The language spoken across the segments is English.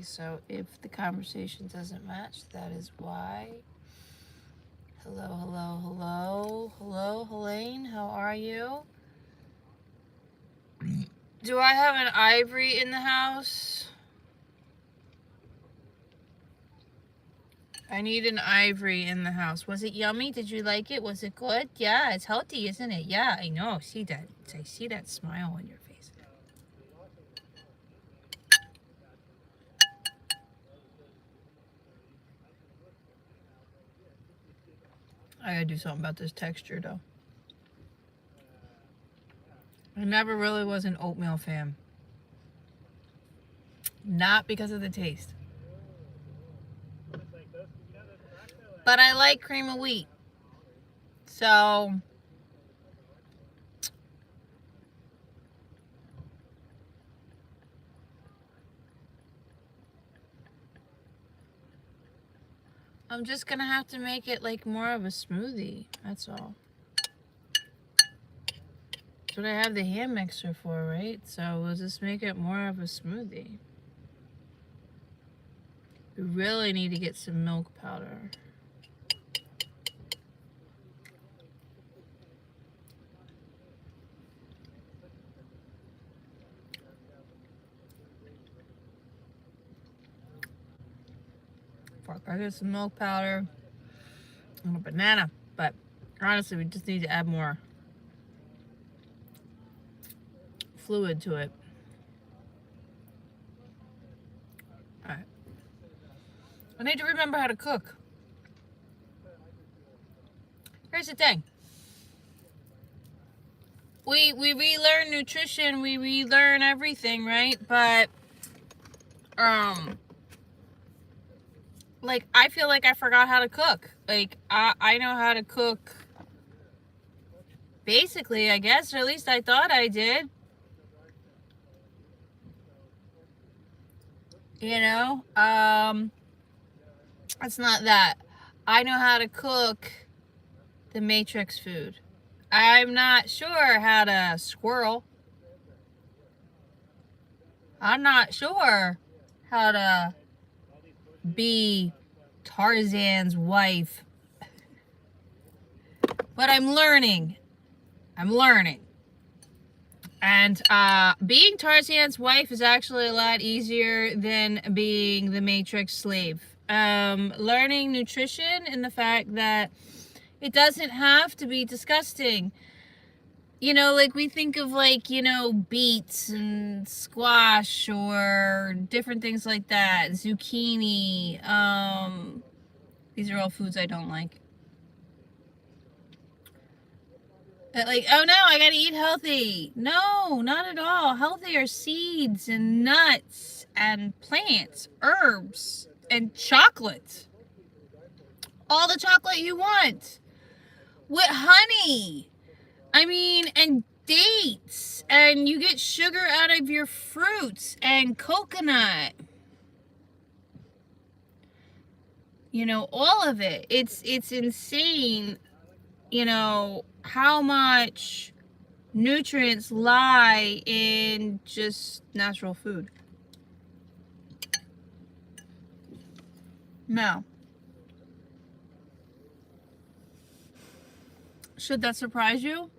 So if the conversation doesn't match, that is why. Hello, hello, hello. Hello, Helene. How are you? Do I have an ivory in the house? I need an ivory in the house. Was it yummy? Did you like it? Was it good? Yeah, it's healthy, isn't it? Yeah, I know. See that? I see that smile on your face. I gotta do something about this texture, though. I never really was an oatmeal fan. Not because of the taste. But I like cream of wheat. So I'm just gonna have to make it like more of a smoothie. That's all. That's what I have the hand mixer for, right? So we'll just make it more of a smoothie. We really need to get some milk powder. Fuck, I got some milk powder and a banana, but honestly, we just need to add more fluid to it. All right. I need to remember how to cook. Here's the thing. We relearn nutrition, we relearn everything, right? But like I feel like I forgot how to cook. Like I know how to cook basically, I guess, or at least I thought I did. You know? It's not that. I know how to cook the Matrix food. I'm not sure how to squirrel. I'm not sure how to be Tarzan's wife. But I'm learning. I'm learning. And being Tarzan's wife is actually a lot easier than being the Matrix slave. Learning nutrition and the fact that it doesn't have to be disgusting. You know, like we think of like, you know, beets and squash or different things like that. Zucchini. These are all foods I don't like. But like, oh no, I gotta eat healthy. No, not at all. Healthy are seeds and nuts and plants, herbs, and chocolate. All the chocolate you want. With honey. I mean, and dates. And you get sugar out of your fruits and coconut. You know, all of it. It's insane, you know, how much nutrients lie in just natural food. Now, should that surprise you?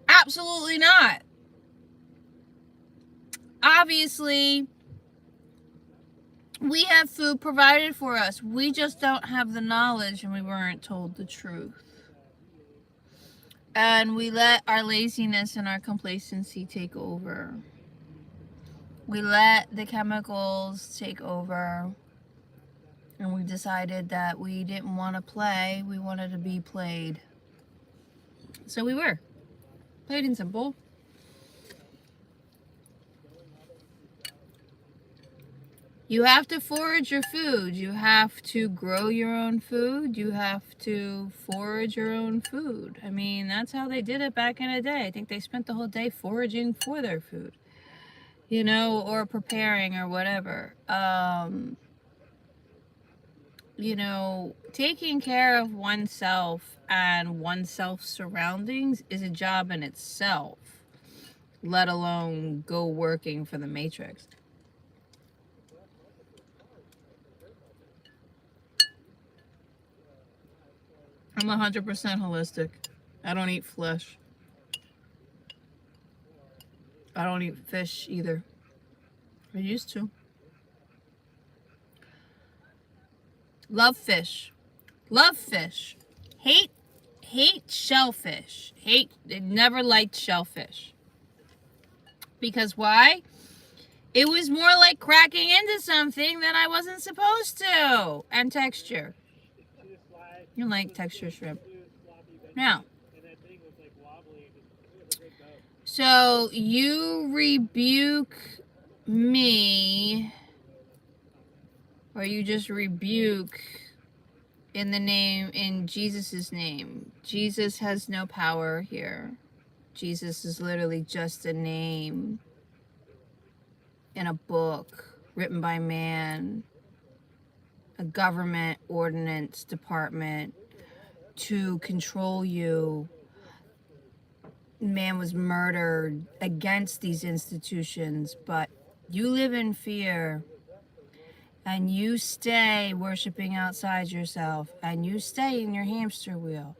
Absolutely not. Obviously, we have food provided for us. We just don't have the knowledge and we weren't told the truth. And we let our laziness and our complacency take over. We let the chemicals take over. And we decided that we didn't want to play. We wanted to be played. So we were. Plain and simple. You have to forage your food. You have to grow your own food. You have to forage your own food. I mean, that's how they did it back in the day. I think they spent the whole day foraging for their food, you know, or preparing or whatever. You know, taking care of oneself and oneself's surroundings is a job in itself, let alone go working for the Matrix. I'm 100% holistic. I don't eat flesh. I don't eat fish either. I used to. Love fish. Love fish. Hate shellfish. Never liked shellfish. Because why? It was more like cracking into something that I wasn't supposed to. And texture. You like texture shrimp. Now. So you rebuke me, or you just rebuke in Jesus' name. Jesus has no power here. Jesus is literally just a name in a book written by man, a government ordinance department to control you. Man was murdered against these institutions, but you live in fear and you stay worshiping outside yourself and you stay in your hamster wheel.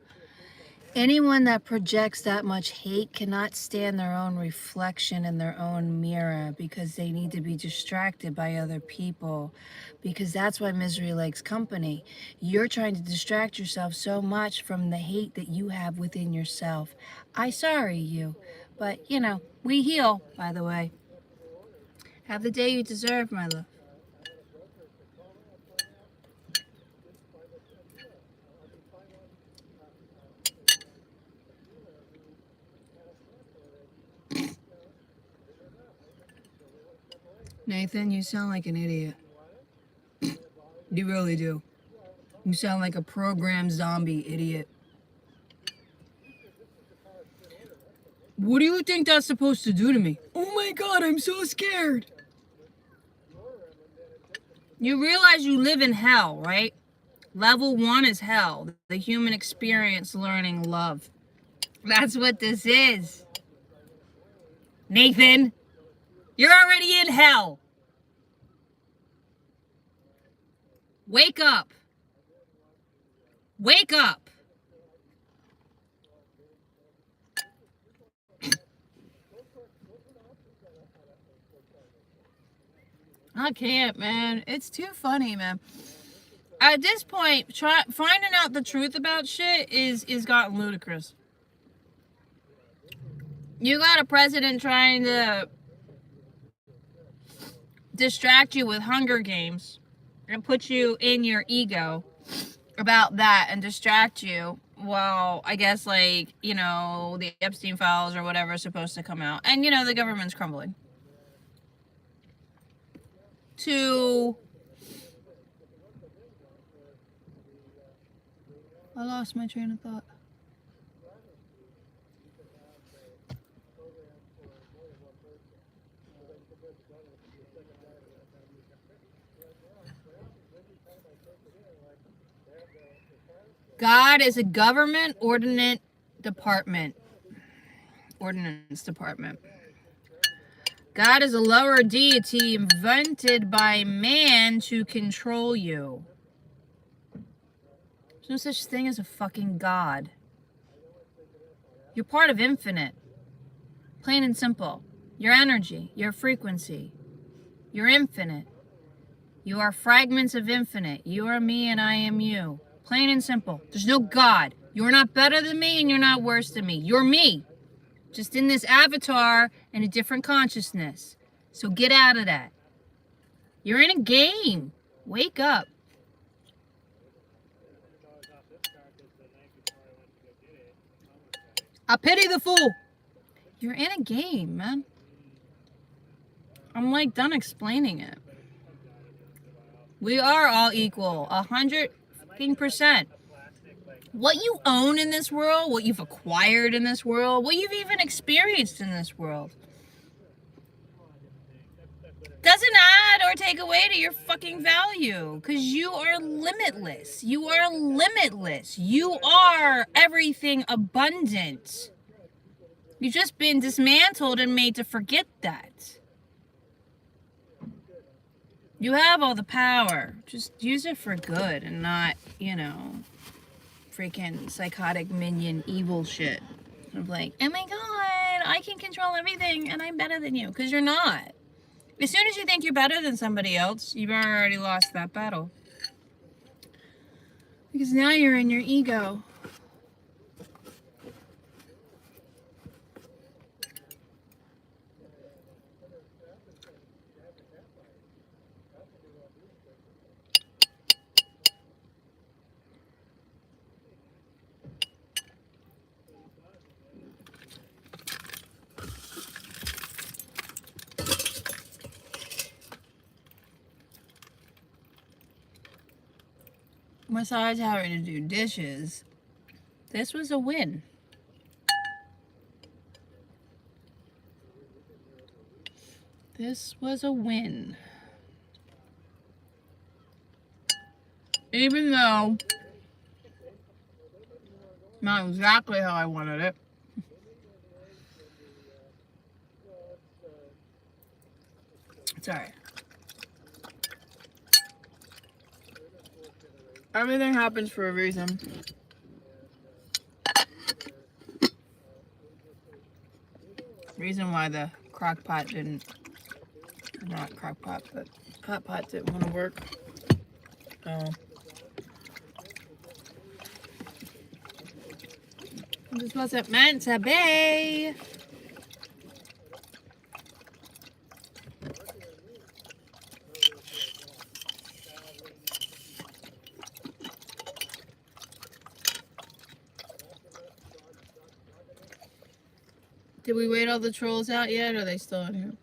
Anyone that projects that much hate cannot stand their own reflection in their own mirror because they need to be distracted by other people, because that's why misery likes company. You're trying to distract yourself so much from the hate that you have within yourself. I sorry you, but you know, we heal, by the way. Have the day you deserve, my love. Nathan, you sound like an idiot. You really do. You sound like a programmed zombie idiot. What do you think that's supposed to do to me? Oh my God, I'm so scared. You realize you live in hell, right? Level 1 is hell. The human experience learning love. That's what this is. Nathan, you're already in hell. Wake up. Wake up. I can't, man. It's too funny, man. At this point, finding out the truth about shit is gotten ludicrous. You got a president trying to distract you with Hunger Games and put you in your ego about that and distract you. Well, I guess, like, you know, the Epstein files or whatever is supposed to come out. And, you know, the government's crumbling. I lost my train of thought. God is a government ordinance department. God is a lower deity invented by man to control you. There's no such thing as a fucking God. You're part of infinite. Plain and simple. Your energy, your frequency. You're infinite. You are fragments of infinite. You are me and I am you. Plain and simple. There's no God. You're not better than me and you're not worse than me. You're me. Just in this avatar and a different consciousness. So get out of that. You're in a game. Wake up. I pity the fool. You're in a game, man. I'm done explaining it. We are all equal. 100%. What you own in this world, what you've acquired in this world, what you've even experienced in this world, doesn't add or take away to your fucking value, because you are limitless. You are limitless. You are everything abundant. You've just been dismantled and made to forget that. You have all the power. Just use it for good and not, freaking psychotic minion evil shit. Of like, oh my god, I can control everything and I'm better than you. Because you're not. As soon as you think you're better than somebody else, you've already lost that battle. Because now you're in your ego. Besides having to do dishes, this was a win. This was a win. Even though not exactly how I wanted it. It's alright. Everything happens for a reason. Reason why the crock pot didn't, not crock pot, but hot pot didn't want to work. This wasn't meant to be. Did we wait all the trolls out yet, or are they still in here?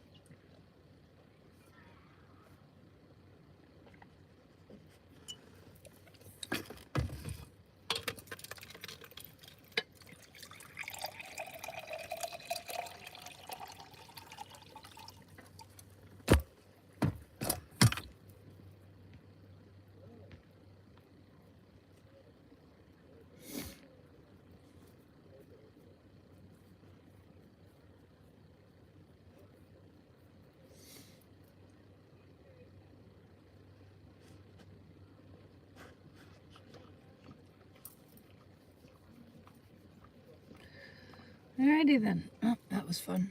Alrighty then. Oh, that was fun.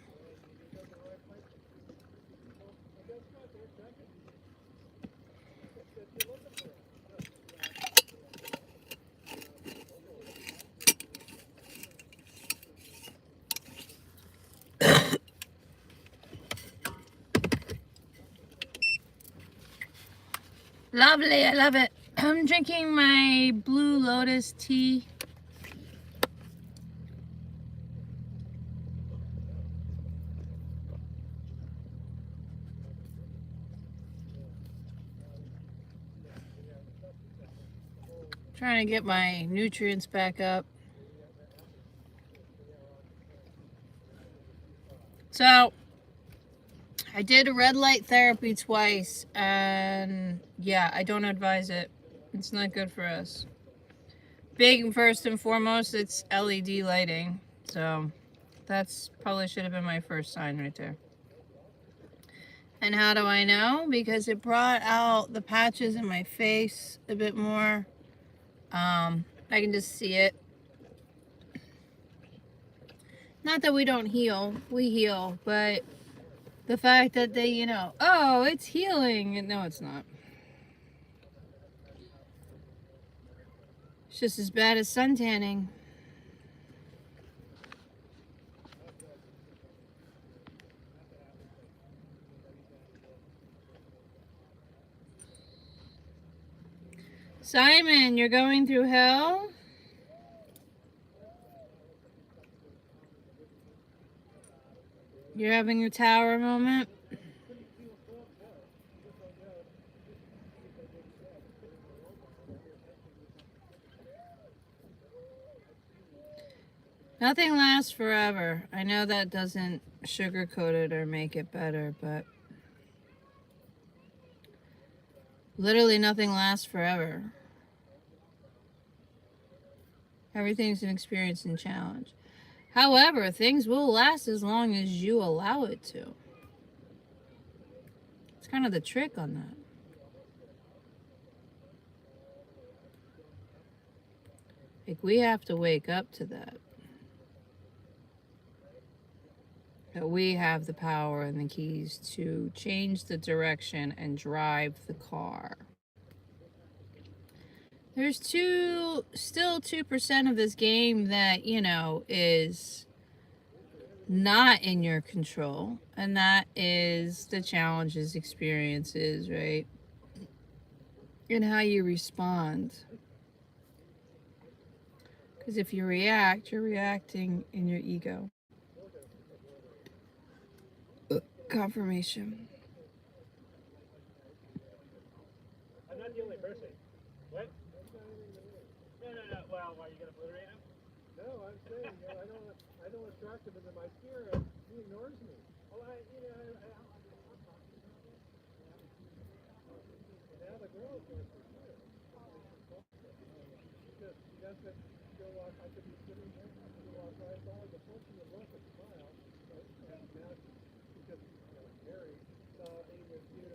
Lovely, I love it. I'm drinking my Blue Lotus tea. Trying to get my nutrients back up. So, I did a red light therapy twice, and yeah, I don't advise it. It's not good for us. Big, first and foremost, it's LED lighting. So, that's probably should have been my first sign right there. And how do I know? Because it brought out the patches in my face a bit more. I can just see it. Not that we don't heal. We heal. But the fact that they, you know, oh, it's healing. And no, it's not. It's just as bad as suntanning. Simon, you're going through hell? You're having your tower moment? Nothing lasts forever. I know that doesn't sugarcoat it or make it better, but literally nothing lasts forever. Everything's an experience and challenge. However, things will last as long as you allow it to. It's kind of the trick on that. Like, we have to wake up to that. That we have the power and the keys to change the direction and drive the car. There's still 2% of this game that, you know, is not in your control, and that is the challenges, experiences, right? And how you respond. Because if you react, you're reacting in your ego. Confirmation. I'm not the only person. What? No. Well, why are you gonna obliterate him? No, I'm saying I don't attract him into my spirit. He ignores me. Well, and now the girl ignores me too. Because she doesn't feel like I could be sitting here. I could walk right by the function of look and smile. And now because Mary saw me with you,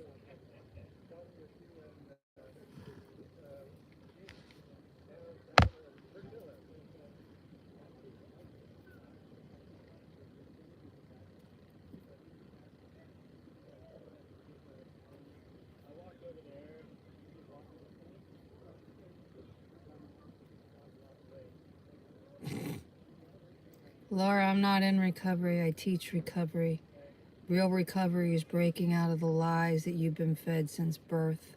Laura, I'm not in recovery. I teach recovery. Real recovery is breaking out of the lies that you've been fed since birth.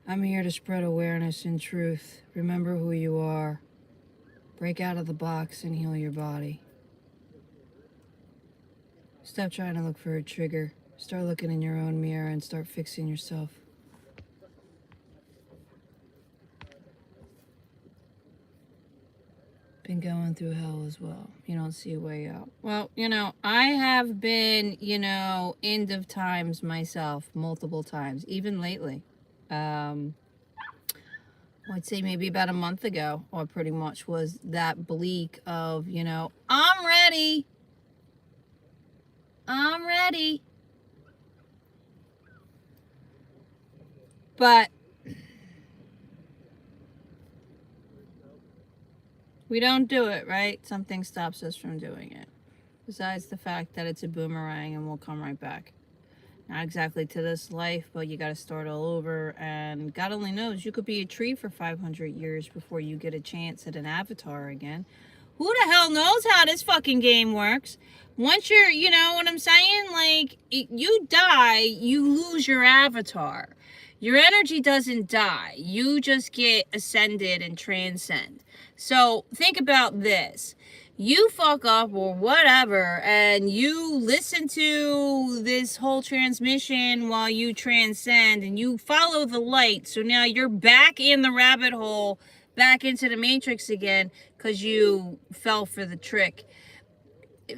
I'm here to spread awareness and truth. Remember who you are. Break out of the box and heal your body. Stop trying to look for a trigger. Start looking in your own mirror and start fixing yourself. Been going through hell as well. You don't see a way out. Well, you know, I have been, you know, end of times myself multiple times, even lately. I'd say maybe about a month ago, or pretty much was that bleak of, you know, I'm ready. I'm ready. But we don't do it, right? Something stops us from doing it. Besides the fact that it's a boomerang and we'll come right back. Not exactly to this life, but you got to start all over. And God only knows, you could be a tree for 500 years before you get a chance at an avatar again. Who the hell knows how this fucking game works? Once you're, you know what I'm saying? Like, you die, you lose your avatar. Your energy doesn't die. You just get ascended and transcend. So think about this. You fuck up or whatever, and you listen to this whole transmission while you transcend, and you follow the light. So now you're back in the rabbit hole, back into the matrix again, because you fell for the trick.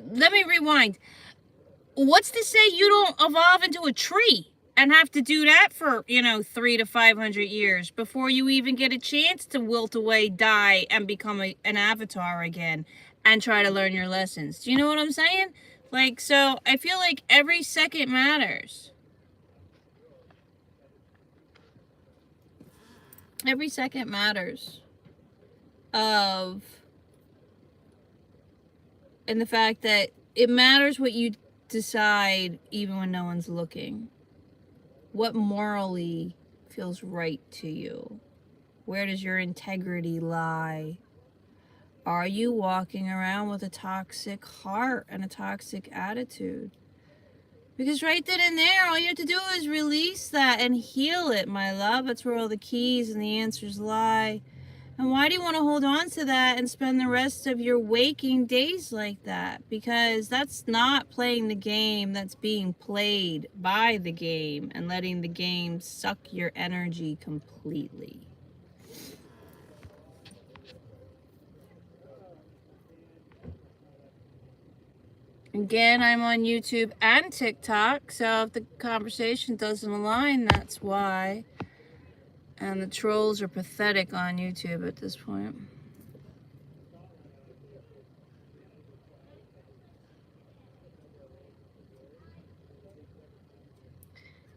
Let me rewind. What's to say you don't evolve into a tree and have to do that for, 300 to 500 years before you even get a chance to wilt away, die, and become an avatar again and try to learn your lessons? Do you know what I'm saying? Like, so I feel like every second matters. Every second matters. And the fact that it matters what you decide even when no one's looking. What morally feels right to you? Where does your integrity lie? Are you walking around with a toxic heart and a toxic attitude? Because right then and there, all you have to do is release that and heal it, my love. That's where all the keys and the answers lie. And why do you want to hold on to that and spend the rest of your waking days like that? Because that's not playing the game, that's being played by the game and letting the game suck your energy completely. Again, I'm on YouTube and TikTok, so if the conversation doesn't align, that's why. And the trolls are pathetic on YouTube at this point.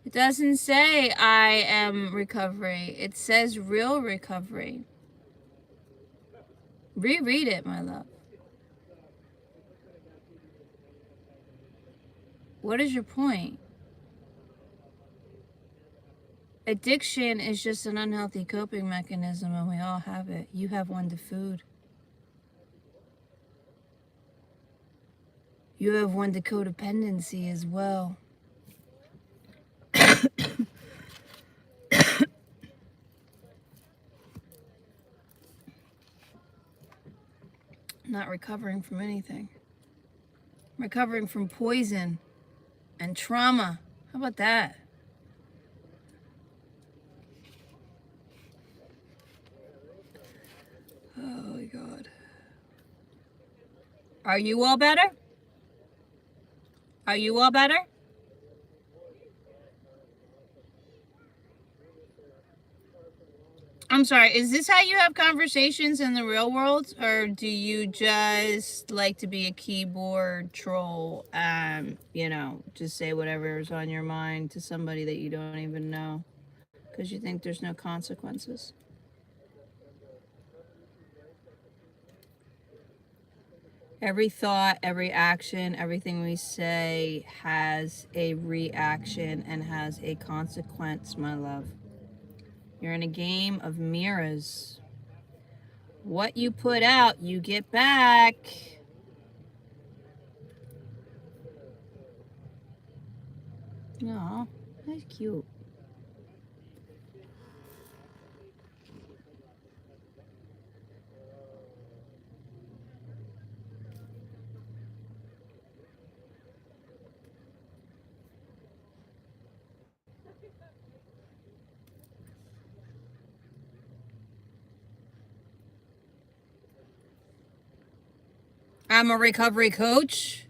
It doesn't say I am recovery. It says real recovery. Reread it, my love. What is your point? Addiction is just an unhealthy coping mechanism, and we all have it. You have one to food. You have one to codependency as well. Not recovering from anything. Recovering from poison and trauma. How about that? Oh my God. Are you all better? Are you all better? I'm sorry, is this how you have conversations in the real world? Or do you just like to be a keyboard troll and, just say whatever's on your mind to somebody that you don't even know because you think there's no consequences? Every thought, every action, everything we say has a reaction and has a consequence, my love. You're in a game of mirrors. What you put out, you get back. Aw, that's cute. I'm a recovery coach.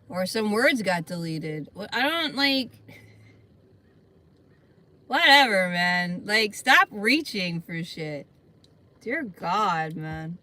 Or some words got deleted. I don't whatever, man. Stop reaching for shit. Dear God, man.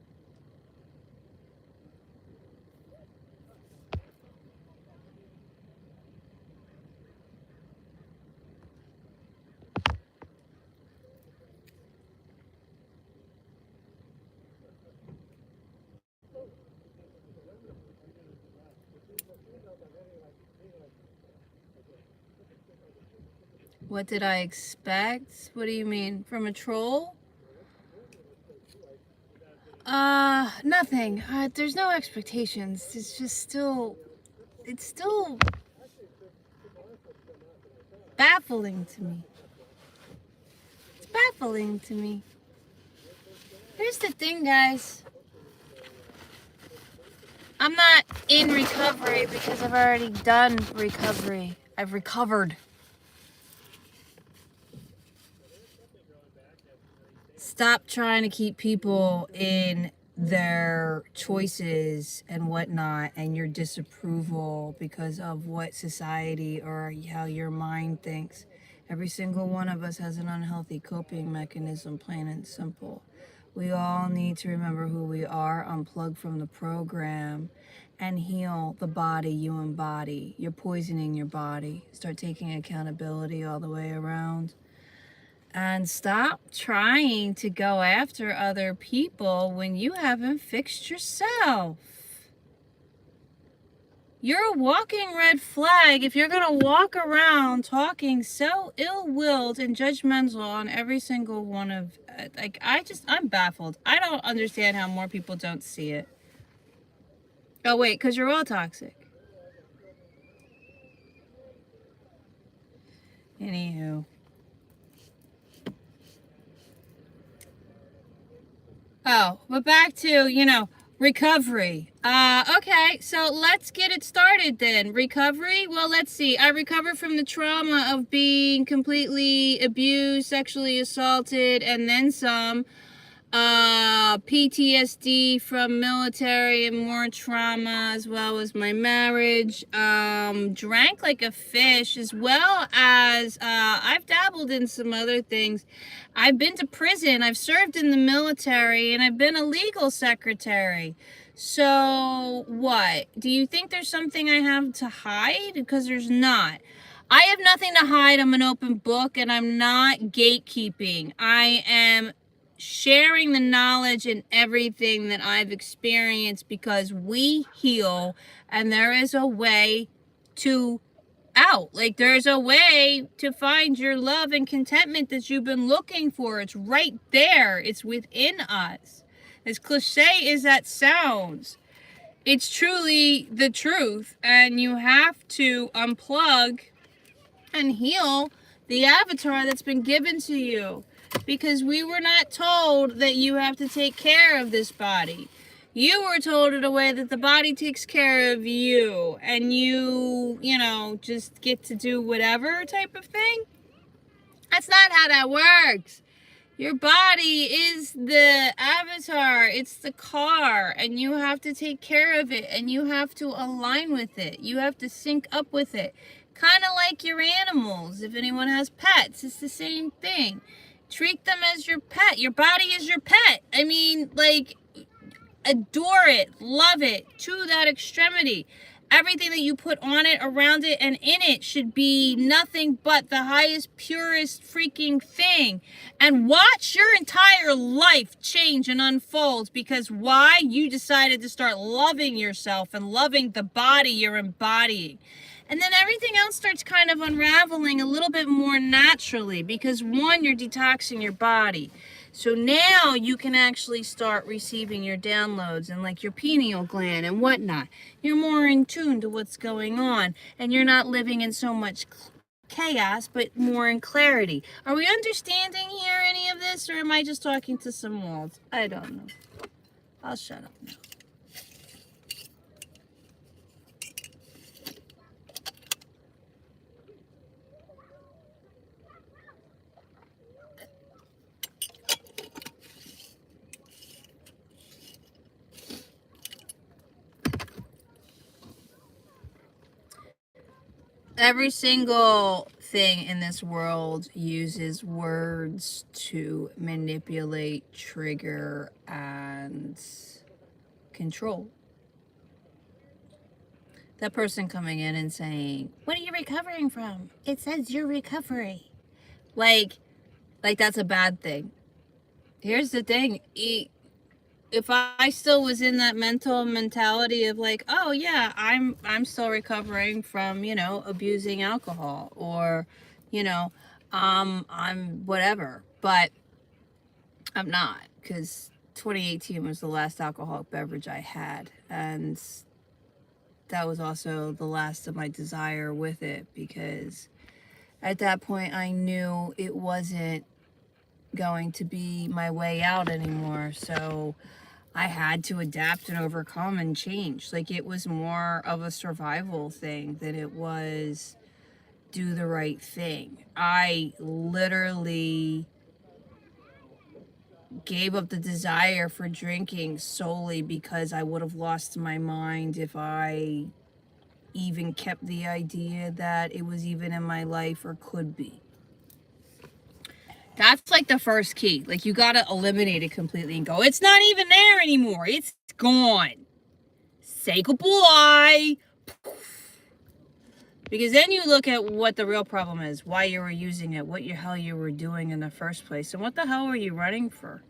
What did I expect? What do you mean? From a troll? Nothing. There's no expectations. It's just still baffling to me. It's baffling to me. Here's the thing, guys. I'm not in recovery because I've already done recovery. I've recovered. Stop trying to keep people in their choices and whatnot and your disapproval because of what society or how your mind thinks. Every single one of us has an unhealthy coping mechanism, plain and simple. We all need to remember who we are, unplug from the program, and heal the body you embody. You're poisoning your body. Start taking accountability all the way around. And stop trying to go after other people when you haven't fixed yourself. You're a walking red flag if you're going to walk around talking so ill-willed and judgmental on every single one of... I'm baffled. I don't understand how more people don't see it. Oh, wait, because you're all toxic. Anywho. Oh, but back to, recovery. Okay, so let's get it started then. Recovery? Well, let's see. I recovered from the trauma of being completely abused, sexually assaulted, and then some. PTSD from military and more trauma, as well as my marriage. Drank like a fish, as well as I've dabbled in some other things. I've been to prison, I've served in the military, and I've been a legal secretary. So what? Do you think there's something I have to hide? Because there's not. I have nothing to hide. I'm an open book, and I'm not gatekeeping. I am sharing the knowledge and everything that I've experienced, because we heal and there is a way to out. Like, there's a way to find your love and contentment that you've been looking for. It's right there. It's within us. As cliche as that sounds, it's truly the truth. And you have to unplug and heal the avatar that's been given to you. Because we were not told that you have to take care of this body. You were told in a way that the body takes care of you, and you know, just get to do whatever type of thing. That's not how that works. Your body is the avatar. It's the car, and you have to take care of it, and you have to align with it. You have to sync up with it. Kind of like your animals. If anyone has pets, it's the same thing. Treat them as your pet. Your body is your pet. I mean, like, adore it, love it to that extremity. Everything that you put on it, around it, and in it should be nothing but the highest, purest freaking thing. And watch your entire life change and unfold. Because why? You decided to start loving yourself and loving the body you're embodying. And then everything else starts kind of unraveling a little bit more naturally, because one, you're detoxing your body. So now you can actually start receiving your downloads and like your pineal gland and whatnot. You're more in tune to what's going on, and you're not living in so much chaos, but more in clarity. Are we understanding here any of this, or am I just talking to some walls? I don't know. I'll shut up now. Every single thing in this world uses words to manipulate, trigger, and control. That person coming in and saying, "What are you recovering from? It says your recovery." Like that's a bad thing. Here's the thing. If I still was in that mentality of like, oh yeah, I'm still recovering from, abusing alcohol, or, I'm whatever, but I'm not, because 2018 was the last alcoholic beverage I had, and that was also the last of my desire with it, because at that point I knew it wasn't going to be my way out anymore. So I had to adapt and overcome and change. Like, it was more of a survival thing than it was do the right thing. I literally gave up the desire for drinking solely because I would have lost my mind if I even kept the idea that it was even in my life or could be. That's like the first key. Like, you gotta eliminate it completely and go, it's not even there anymore. It's gone. Say goodbye. Because then you look at what the real problem is, why you were using it, what the hell you were doing in the first place, and what the hell were you running for?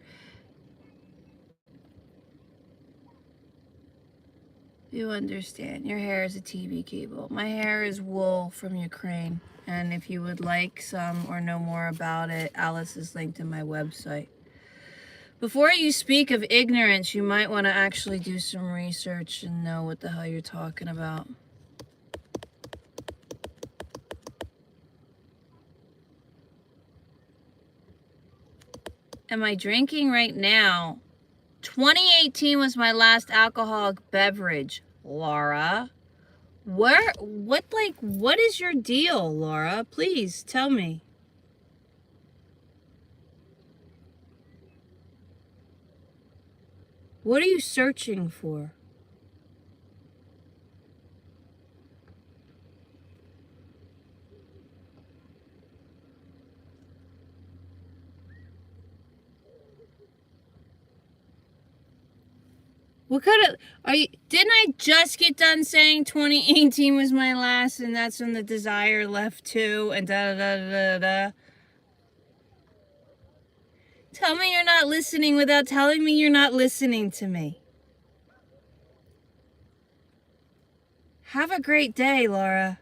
You understand. Your hair is a TV cable. My hair is wool from Ukraine. And if you would like some or know more about it, Alice is linked in my website. Before you speak of ignorance, you might want to actually do some research and know what the hell you're talking about. Am I drinking right now? 2018 was my last alcoholic beverage, Laura. What is your deal, Laura? Please tell me. What are you searching for? What kind of, didn't I just get done saying 2018 was my last, and that's when the desire left too, and da da da da da? Tell me you're not listening without telling me you're not listening to me. Have a great day, Laura.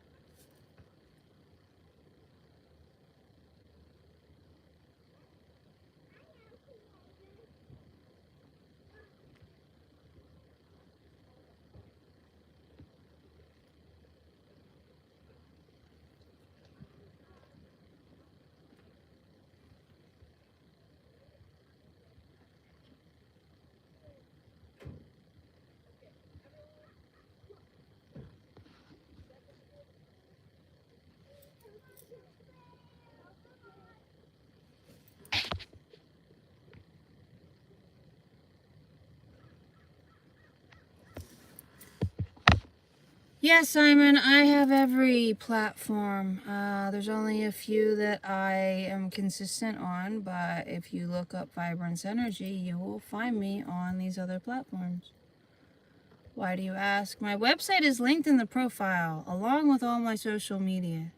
Yes, Simon, I have every platform. There's only a few that I am consistent on, but if you look up Vibrancenergy, you will find me on these other platforms. Why do you ask? My website is linked in the profile, along with all my social media.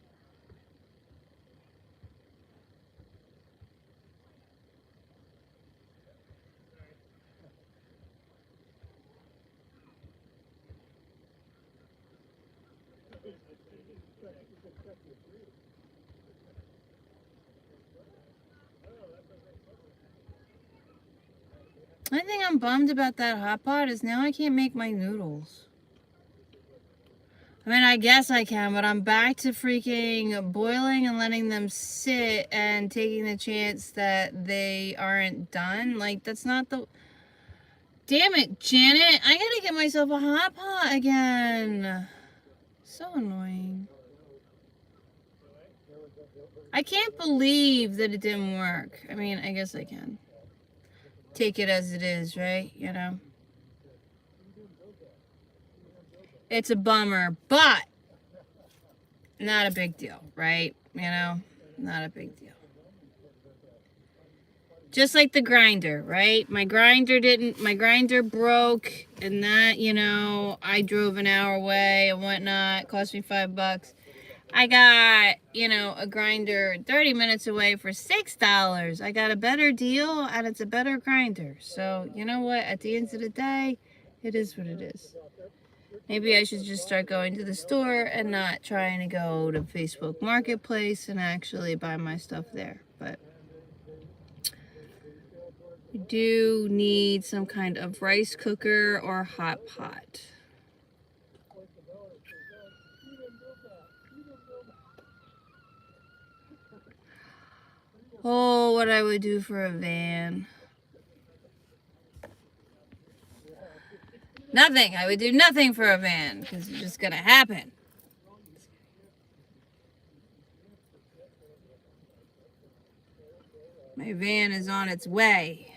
The only thing I'm bummed about that hot pot is now I can't make my noodles. I mean, I guess I can, but I'm back to freaking boiling and letting them sit and taking the chance that they aren't done. Like, that's not the... Damn it, Janet. I gotta get myself a hot pot again. So annoying. I can't believe that it didn't work. I mean, I guess I can. Take it as it is, right? You know? It's a bummer, but not a big deal, right? You know? Not a big deal. Just like the grinder, right? My grinder broke, and that, you know, I drove an hour away and whatnot. It cost me $5. I got, you know, a grinder 30 minutes away for $6. I got a better deal, and it's a better grinder. So, you know what? At the end of the day, it is what it is. Maybe I should just start going to the store and not trying to go to Facebook Marketplace and actually buy my stuff there. But you do need some kind of rice cooker or hot pot. Oh, what I would do for a van. Nothing. I would do nothing for a van because it's just going to happen. My van is on its way.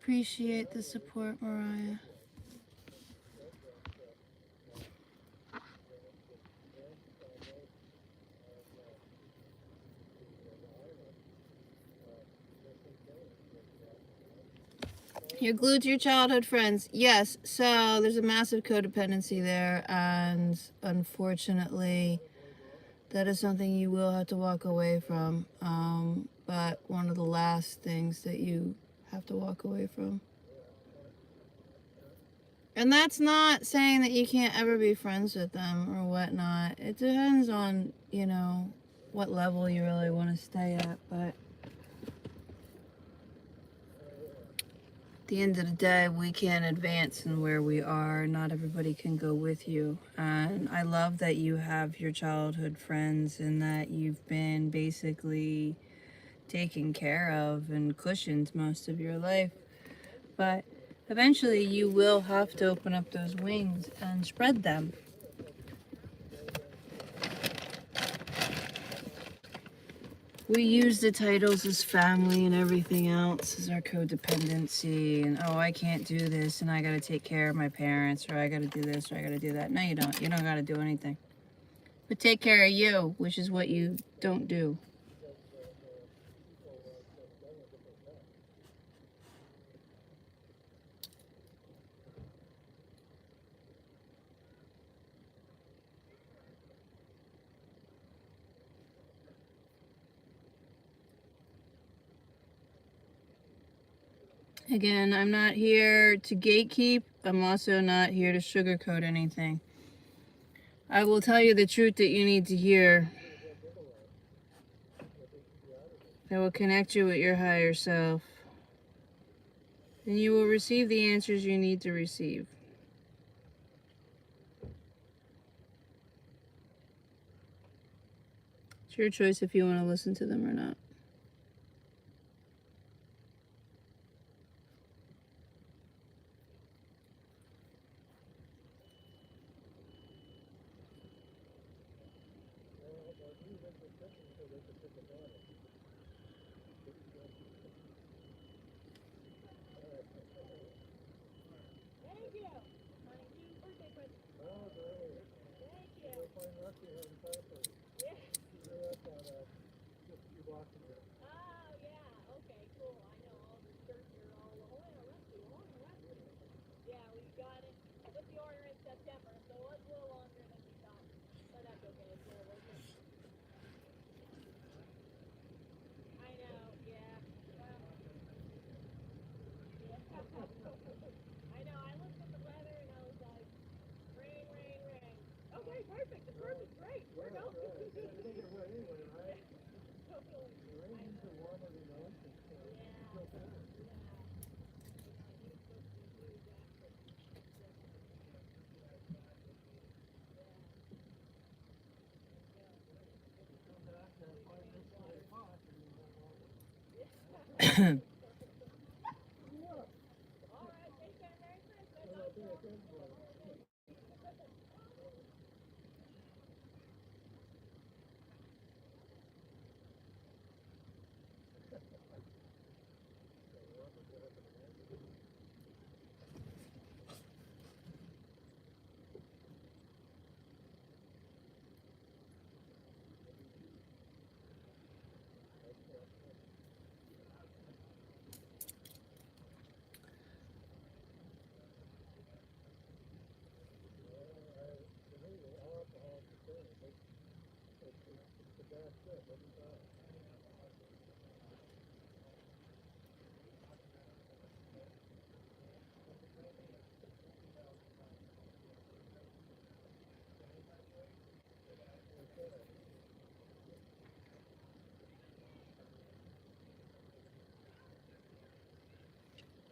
Appreciate the support, Mariah. You're glued to your childhood friends. Yes, so there's a massive codependency there, and unfortunately, that is something you will have to walk away from. But one of the last things that you have to walk away from. And that's not saying that you can't ever be friends with them or whatnot. It depends on, you know, what level you really want to stay at. But at the end of the day, we can't advance in where we are. Not everybody can go with you. And I love that you have your childhood friends and that you've been basically taken care of and cushioned most of your life. But eventually you will have to open up those wings and spread them. We use the titles as family and everything else as our codependency, and oh, I can't do this and I gotta take care of my parents, or I gotta do this or I gotta do that. No, you don't. You don't gotta do anything. But take care of you, which is what you don't do. Again, I'm not here to gatekeep. I'm also not here to sugarcoat anything. I will tell you the truth that you need to hear. That will connect you with your higher self. And you will receive the answers you need to receive. It's your choice if you want to listen to them or not.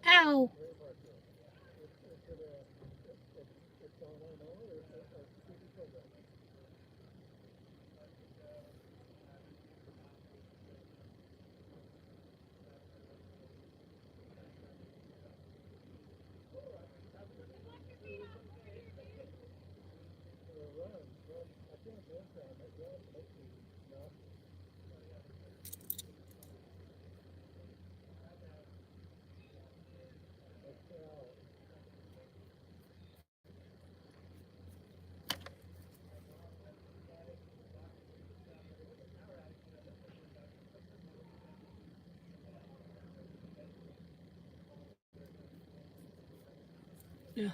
Ow! Ugh.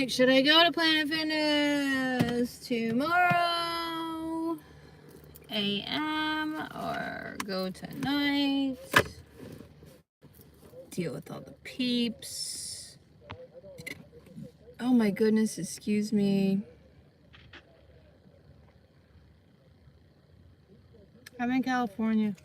like, should I go to Planet Fitness tomorrow AM or go tonight? Deal with all the peeps. Oh my goodness, excuse me. I'm in California.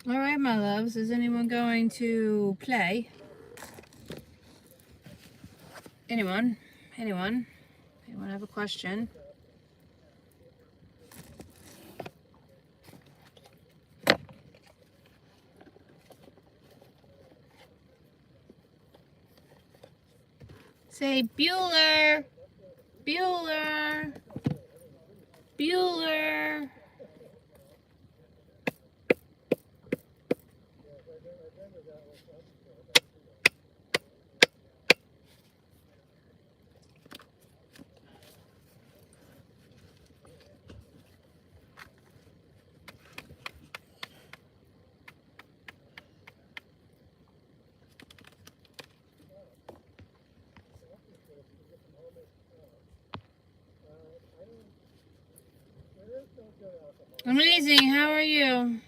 All right, my loves, is anyone going to play? Anyone have a question? Say Bueller, Bueller, Bueller. Amazing, how are you?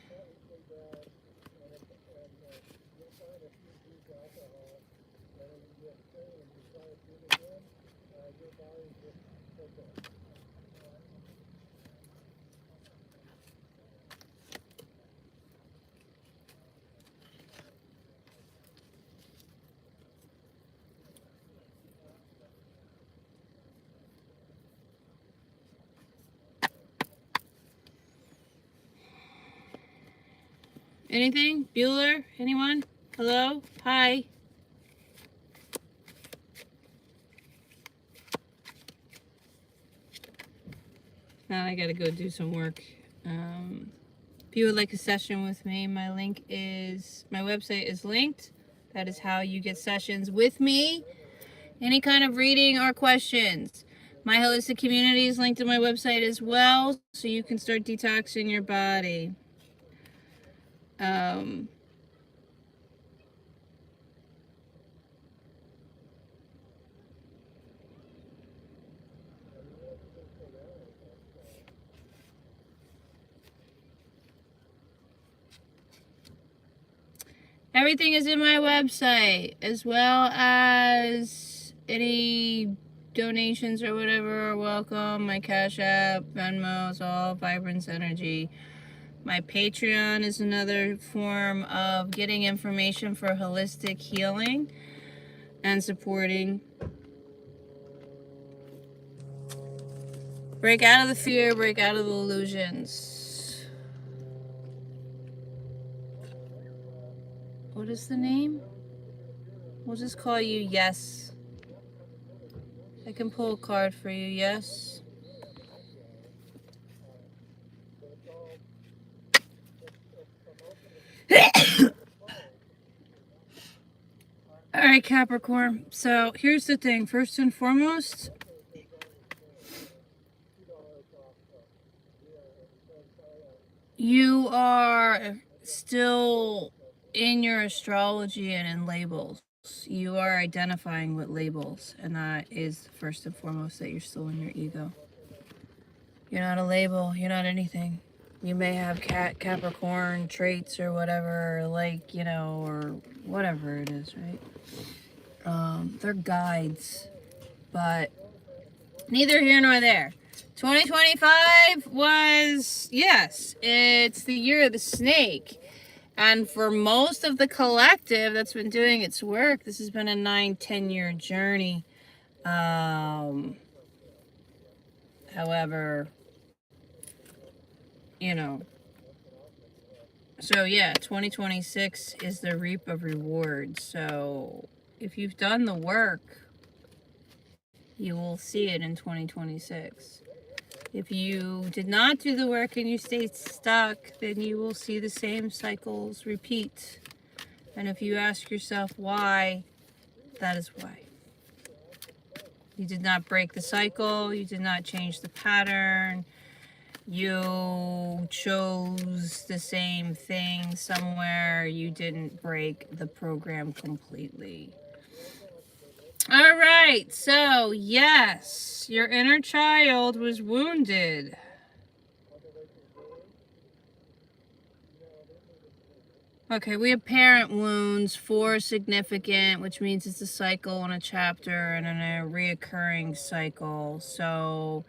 Anything? Bueller? Anyone? Hello? Hi? Now I gotta go do some work. If you would like a session with me, my website is linked. That is how you get sessions with me. Any kind of reading or questions. My holistic community is linked to my website as well, so you can start detoxing your body. Everything is in my website, as well as any donations or whatever are welcome. My Cash App, Venmo is all Vibrancenergy. My Patreon is another form of getting information for holistic healing and supporting. Break out of the fear, break out of the illusions. What is the name? We'll just call you Yes. I can pull a card for you, Yes. All right, Capricorn. So here's the thing. First and foremost, you are still in your astrology and in labels. You are identifying with labels, and that is first and foremost that you're still in your ego. You're not a label. You're not anything. You may have Capricorn traits or whatever, like, you know, or whatever it is, right? They're guides, but neither here nor there. 2025 was, yes, it's the year of the snake. And for most of the collective that's been doing its work, this has been a 9-10 year journey. However, you know, so yeah, 2026 is the reap of rewards. So if you've done the work, you will see it in 2026. If you did not do the work and you stayed stuck, then you will see the same cycles repeat. And if you ask yourself why, that is why. You did not break the cycle, you did not change the pattern, you chose the same thing somewhere, you didn't break the program completely. All right, so yes, your inner child was wounded. Okay, we have parent wounds, 4 significant, which means it's a cycle and a chapter and a reoccurring cycle. So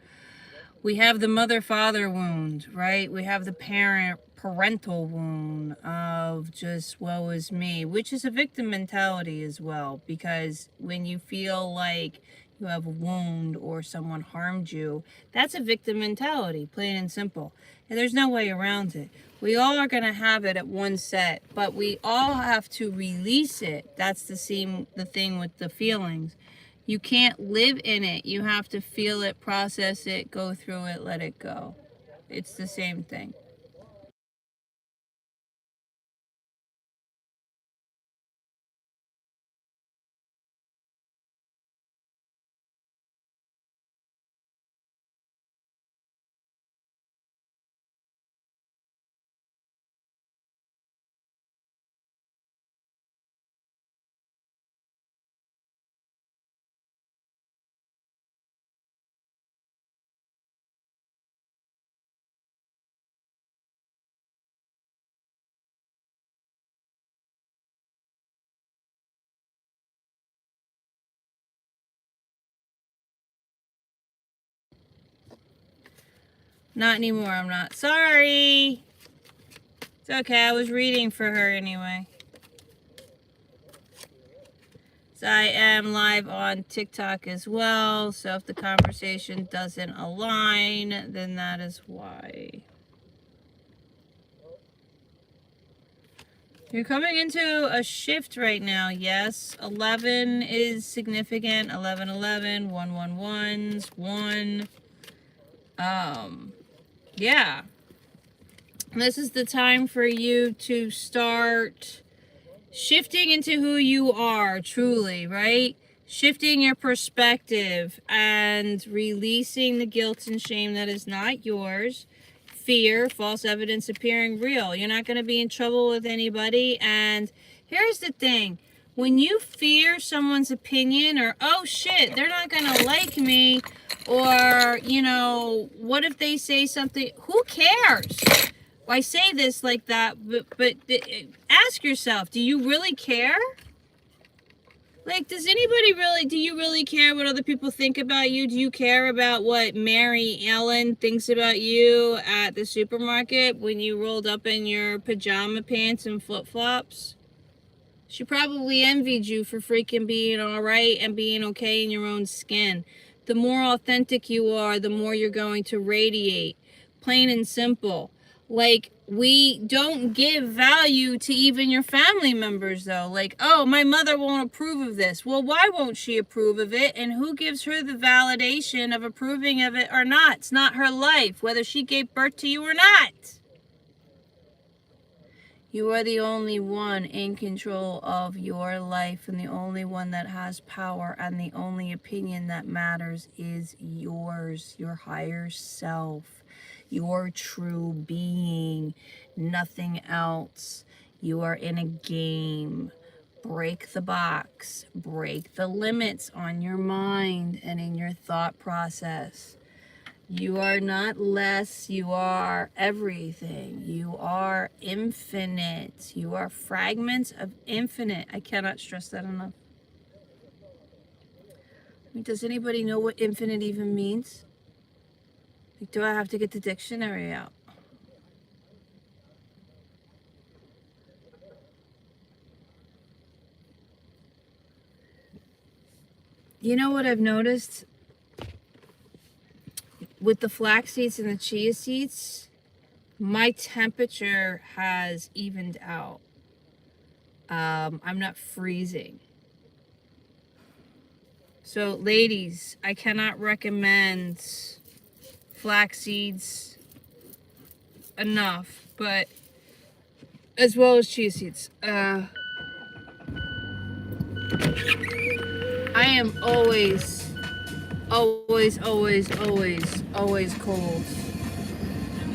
we have the mother-father wound, right? We have the parental wound of just woe is me, which is a victim mentality as well, because when you feel like you have a wound or someone harmed you, that's a victim mentality, plain and simple. And there's no way around it. We all are going to have it at one set, but we all have to release it. That's the thing with the feelings. You can't live in it. You have to feel it, process it, go through it, let it go. It's the same thing. Not anymore, I'm not. Sorry. It's okay, I was reading for her anyway. So I am live on TikTok as well, so if the conversation doesn't align, then that is why. You're coming into a shift right now, yes. 11 is significant. 1111, 111s, 1. Yeah. This is the time for you to start shifting into who you are, truly, right? Shifting your perspective and releasing the guilt and shame that is not yours. Fear, false evidence appearing real. You're not going to be in trouble with anybody. And here's the thing. When you fear someone's opinion, or, oh shit, they're not going to like me, or, you know, what if they say something? Who cares? I say this like that, but ask yourself, do you really care? Like, do you really care what other people think about you? Do you care about what Mary Ellen thinks about you at the supermarket when you rolled up in your pajama pants and flip-flops? She probably envied you for freaking being all right and being okay in your own skin. The more authentic you are, the more you're going to radiate. Plain and simple. Like, we don't give value to even your family members, though. Like, oh, my mother won't approve of this. Well, why won't she approve of it? And who gives her the validation of approving of it or not? It's not her life, whether she gave birth to you or not. You are the only one in control of your life, and the only one that has power, and the only opinion that matters is yours, your higher self, your true being, nothing else. You are in a game. Break the box, break the limits on your mind and in your thought process. You are not less, you are everything. You are infinite. You are fragments of infinite. I cannot stress that enough. I mean, does anybody know what infinite even means? Like, do I have to get the dictionary out? You know what I've noticed with the flax seeds and the chia seeds? My temperature has evened out. I'm not freezing. So ladies, I cannot recommend flax seeds enough, but as well as chia seeds. I am always cold.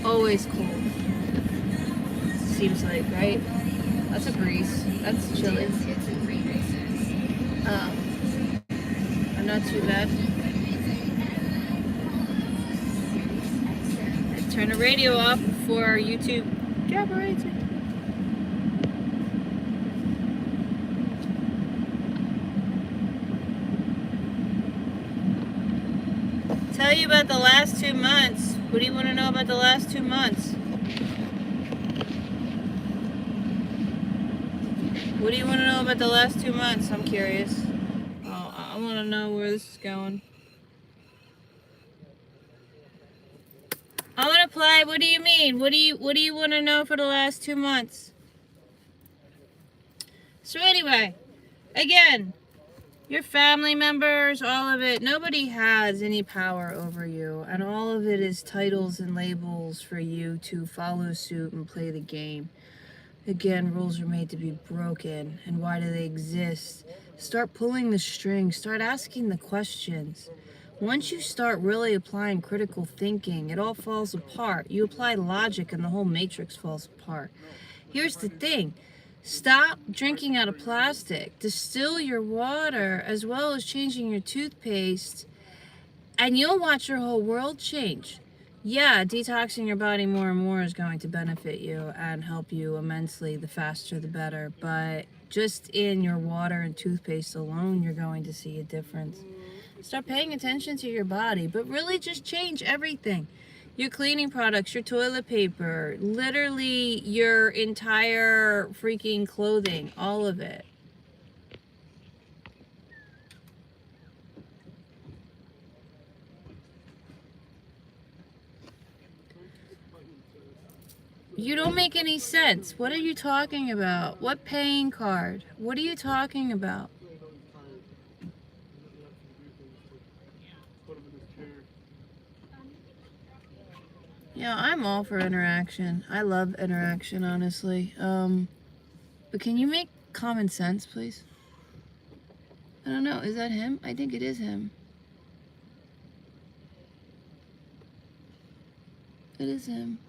Always cold. Seems like, right? That's a breeze. That's chilly. I'm not too bad. Turn the radio off before YouTube operates it. Tell you about the last 2 months. What do you want to know about the last 2 months? What do you want to know about the last 2 months? I'm curious. Oh, I want to know where this is going. I want to play. What do you mean? What do you want to know for the last 2 months? So anyway, again, your family members, all of it, nobody has any power over you, and all of it is titles and labels for you to follow suit and play the game. Again, rules are made to be broken, and why do they exist? Start pulling the strings, start asking the questions. Once you start really applying critical thinking, it all falls apart. You apply logic and the whole matrix falls apart. Here's the thing. Stop drinking out of plastic. Distill your water as well as changing your toothpaste, and you'll watch your whole world change. Yeah, detoxing your body more and more is going to benefit you and help you immensely. The faster, the better. But just in your water and toothpaste alone, you're going to see a difference. Start paying attention to your body, but really just change everything. Your cleaning products, your toilet paper, literally your entire freaking clothing, all of it. You don't make any sense. What are you talking about? What paying card? What are you talking about? Yeah, I'm all for interaction. I love interaction, honestly. But can you make common sense, please? I don't know. Is that him? I think it is him. It is him.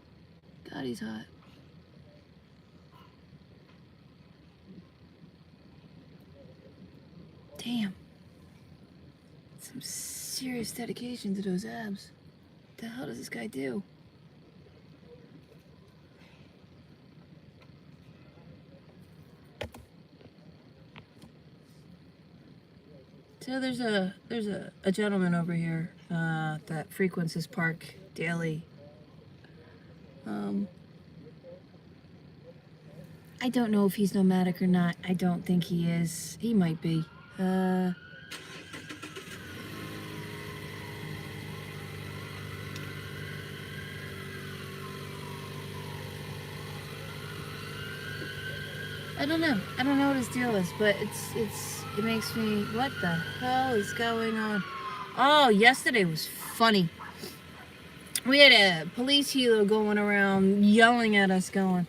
God, he's hot. Damn. Some serious dedication to those abs. What the hell does this guy do? So there's a gentleman over here that frequents this park daily. I don't know if he's nomadic or not. I don't think he is. He might be. I don't know. I don't know what his deal is, but it makes me, what the hell is going on? Oh, yesterday was funny. We had a police helo going around yelling at us going,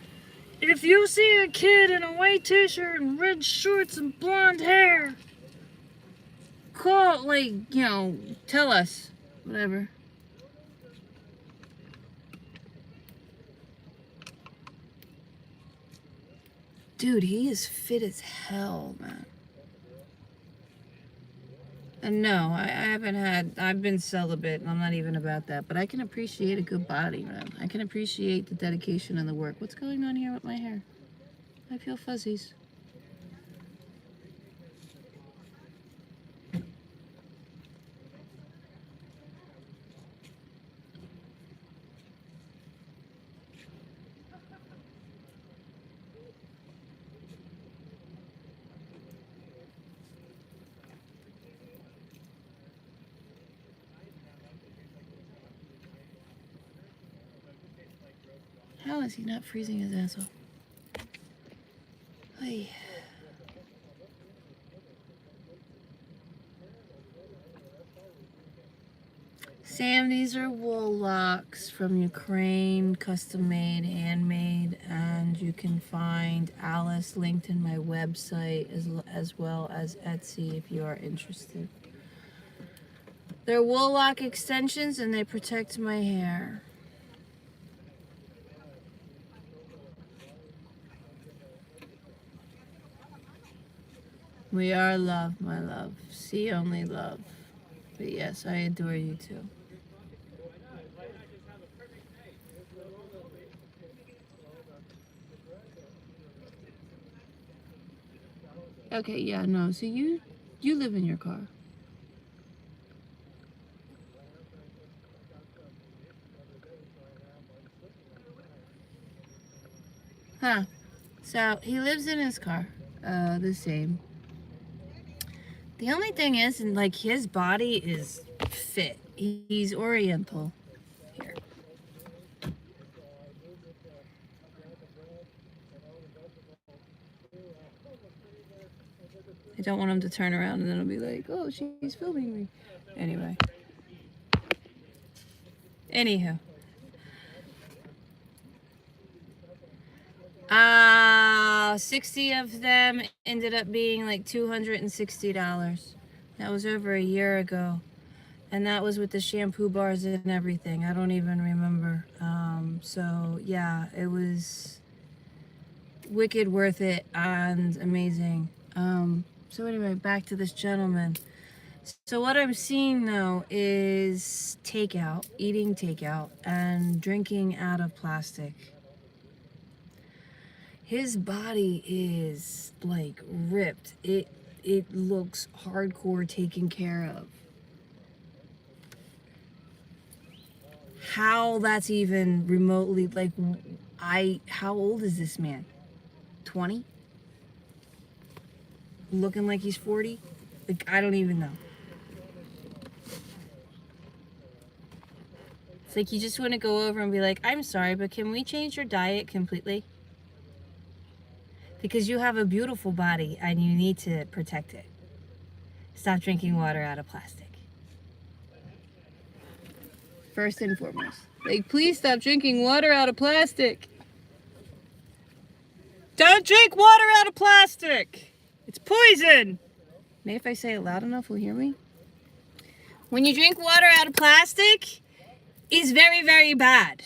if you see a kid in a white t-shirt and red shorts and blonde hair, call, like, you know, tell us. Whatever. Dude, he is fit as hell, man. And no, I've been celibate, and I'm not even about that, but I can appreciate a good body, man. I can appreciate the dedication and the work. What's going on here with my hair? I feel fuzzies. How is he not freezing his ass off? Hey. Sam, these are wool locks from Ukraine, custom made, handmade, and you can find Alice linked in my website as well as Etsy if you are interested. They're wool lock extensions and they protect my hair. We are love, my love. See only love. But yes, I adore you too. Okay, yeah, no. So you live in your car. Huh. So he lives in his car. The same. The only thing is, and like his body is fit. He's Oriental. Here. I don't want him to turn around and then it'll be like, oh, she's filming me. Anyway. Anywho. 60 of them ended up being like $260. That was over a year ago. And that was with the shampoo bars and everything. I don't even remember. So yeah, it was wicked worth it and amazing. So anyway, back to this gentleman. So what I'm seeing though is takeout, eating takeout, and drinking out of plastic. His body is like ripped. It looks hardcore taken care of. How that's even remotely like how old is this man? 20? Looking like he's 40? Like I don't even know. It's like you just want to go over and be like, I'm sorry, but can we change your diet completely? Because you have a beautiful body and you need to protect it. Stop drinking water out of plastic. First and foremost. Like, please stop drinking water out of plastic. Don't drink water out of plastic. It's poison. Maybe if I say it loud enough, will hear me? When you drink water out of plastic, it's very, very bad.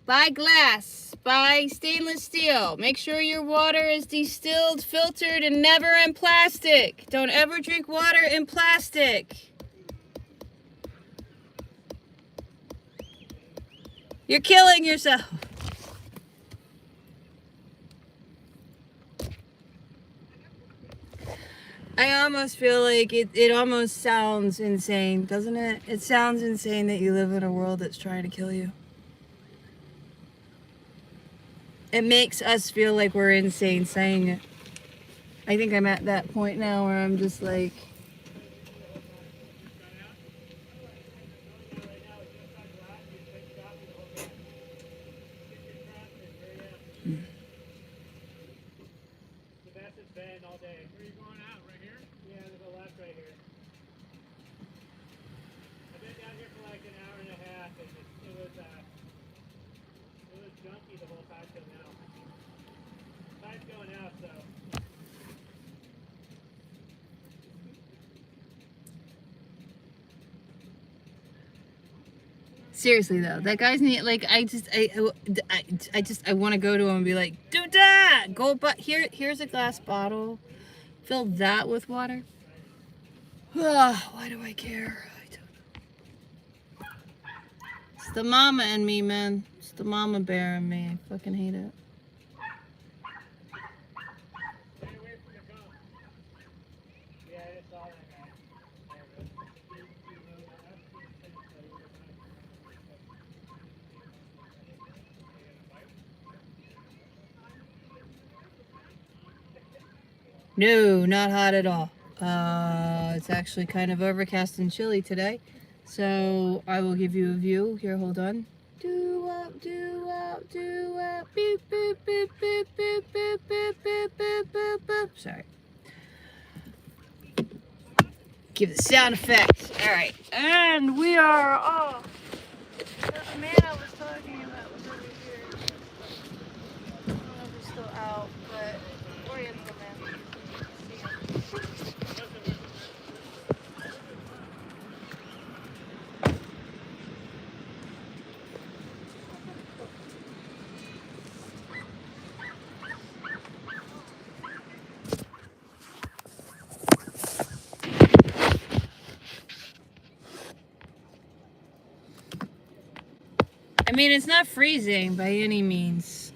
Buy glass, buy stainless steel. Make sure your water is distilled, filtered, and never in plastic. Don't ever drink water in plastic. You're killing yourself. I almost feel like it almost sounds insane, doesn't it? It sounds insane that you live in a world that's trying to kill you. It makes us feel like we're insane saying it. I think I'm at that point now where I'm just like, all day. Where are you going out? Right here? Yeah, there's a left right here. I've been down here for like an hour and a half, and it was junky the whole time till now. Time's going out, so. seriously though, that guy's need like I want to go to him and be like, do that. Go, but here's a glass bottle. Fill that with water. Why do I care? I don't know. It's the mama in me, man. It's the mama bear in me. I fucking hate it. Stay away from the gum. Yeah, it's all that guy. No, not hot at all. It's actually kind of overcast and chilly today. So I will give you a view. Here, hold on. Do-wop, do-wop, do-wop. Boop, boop, boop, boop, boop, boop, boop, boop, boop, boop, boop. Sorry. Give the sound effects. All right. And we are off. The man I was talking about was over here. I don't know if he's still out, but Oriental man. I mean, it's not freezing by any means.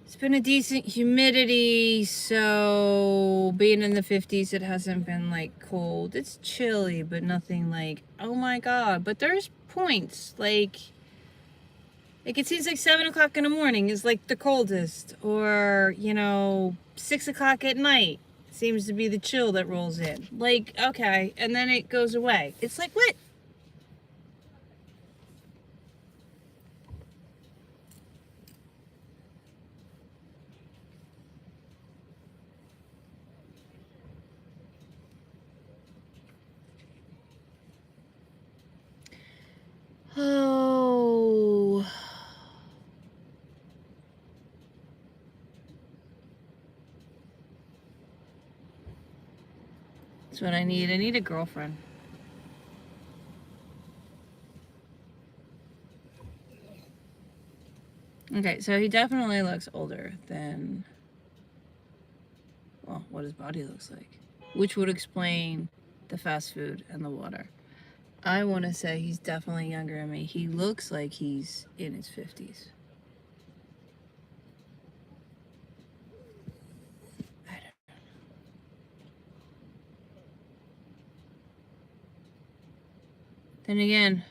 It's been a decent humidity, so being in the 50s, it hasn't been like cold. It's chilly, but nothing like, oh my god. But there's points, like it seems like 7 o'clock in the morning is like the coldest, or 6 o'clock at night seems to be the chill that rolls in. Like, okay, and then it goes away. It's like, what? Oh. That's what I need. I need a girlfriend. Okay, so he definitely looks older than, well, what his body looks like, which would explain the fast food and the water. I want to say he's definitely younger than me. He looks like he's in his 50s. I don't know. Then again,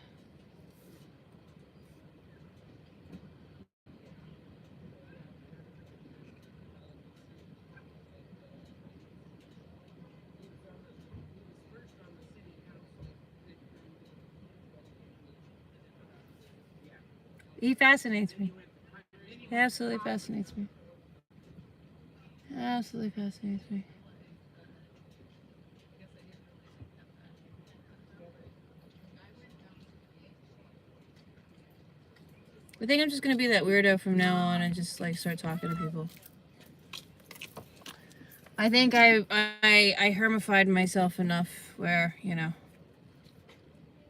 he fascinates me. He absolutely fascinates me. Absolutely fascinates me. I think I'm just gonna be that weirdo from now on and just like start talking to people. I think I hermified myself enough where, I don't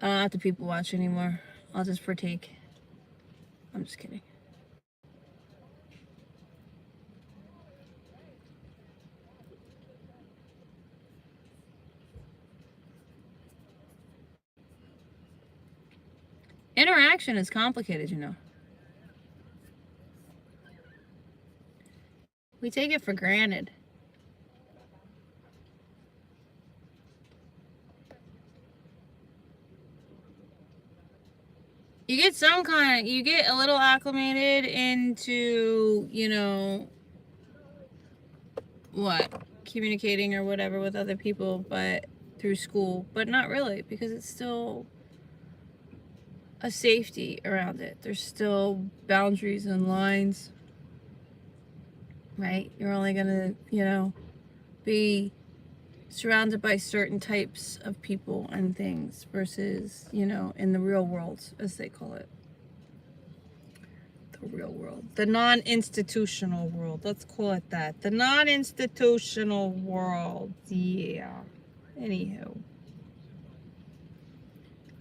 have to people watch anymore. I'll just partake. I'm just kidding. Interaction is complicated, We take it for granted. You get a little acclimated into, communicating or whatever with other people, but through school, but not really, because it's still a safety around it. There's still boundaries and lines, right? You're only gonna, be surrounded by certain types of people and things versus, in the real world, as they call it. The real world. The non-institutional world. Let's call it that. The non-institutional world. Yeah. Anywho.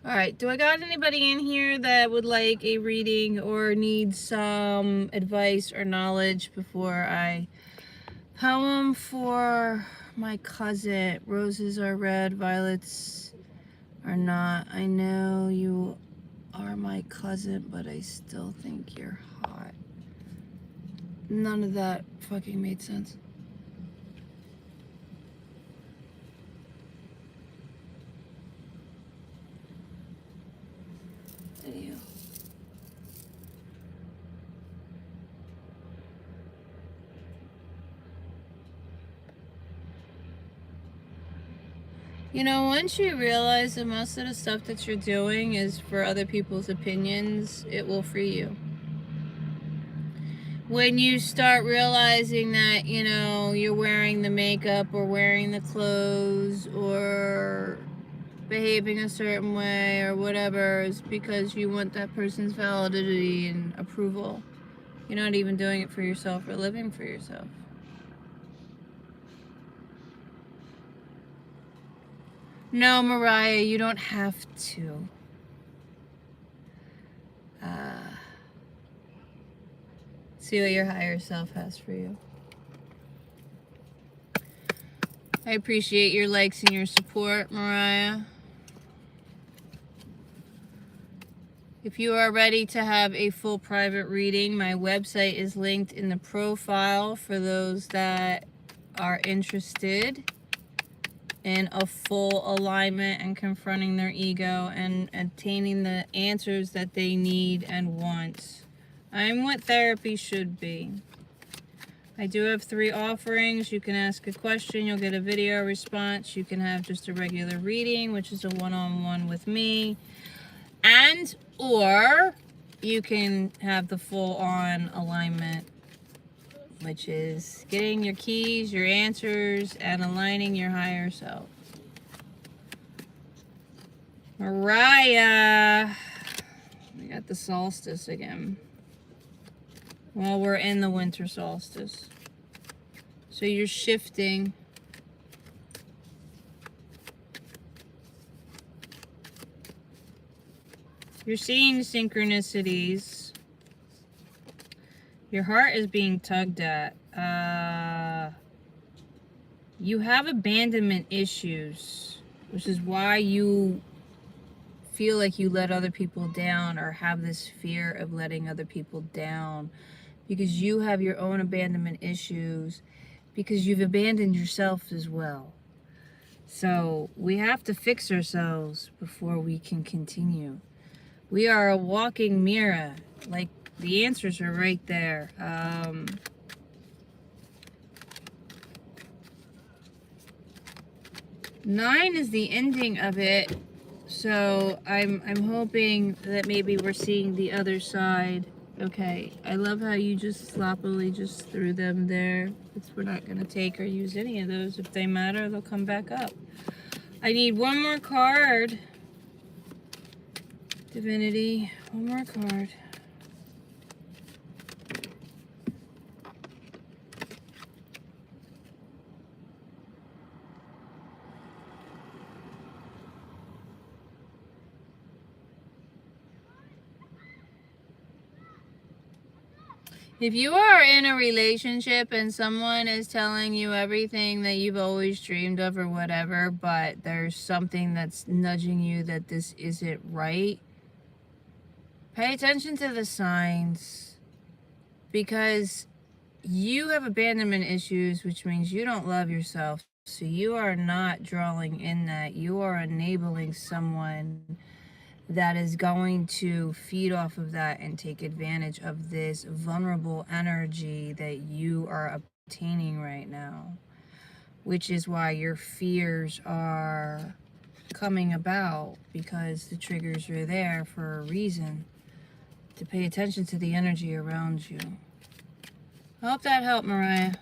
Alright, do I got anybody in here that would like a reading or needs some advice or knowledge before I poem for my cousin? Roses are red, violets are not. I know you are my cousin, but I still think you're hot. None of that fucking made sense. Anyhow. You know, once you realize that most of the stuff that you're doing is for other people's opinions, it will free you. When you start realizing that, you know, you're wearing the makeup or wearing the clothes or behaving a certain way or whatever is because you want that person's validity and approval. You're not even doing it for yourself or living for yourself. No, Mariah, you don't have to. See what your higher self has for you. I appreciate your likes and your support, Mariah. If you are ready to have a full private reading, my website is linked in the profile for those that are interested in a full alignment and confronting their ego and attaining the answers that they need and want. I'm what therapy should be. I do have 3 offerings. You can ask a question, you'll get a video response. You can have just a regular reading, which is a one-on-one with me. And or you can have the full-on alignment, which is getting your keys, your answers, and aligning your higher self. Mariah, we got the solstice again. Well, we're in the winter solstice. So you're shifting. You're seeing synchronicities. Your heart is being tugged at. You have abandonment issues, which is why you feel like you let other people down or have this fear of letting other people down, because you have your own abandonment issues, because you've abandoned yourself as well. So we have to fix ourselves before we can continue. We are a walking mirror. Like, the answers are right there. 9 is the ending of it. So I'm hoping that maybe we're seeing the other side. Okay, I love how you just sloppily just threw them there. We're not going to take or use any of those. If they matter, they'll come back up. I need one more card. Divinity, one more card. If you are in a relationship and someone is telling you everything that you've always dreamed of or whatever, but there's something that's nudging you that this isn't right, pay attention to the signs, because you have abandonment issues, which means you don't love yourself. So you are not drawing in that. You are enabling someone that is going to feed off of that and take advantage of this vulnerable energy that you are obtaining right now, which is why your fears are coming about, because the triggers are there for a reason, to pay attention to the energy around you. I hope that helped, Mariah.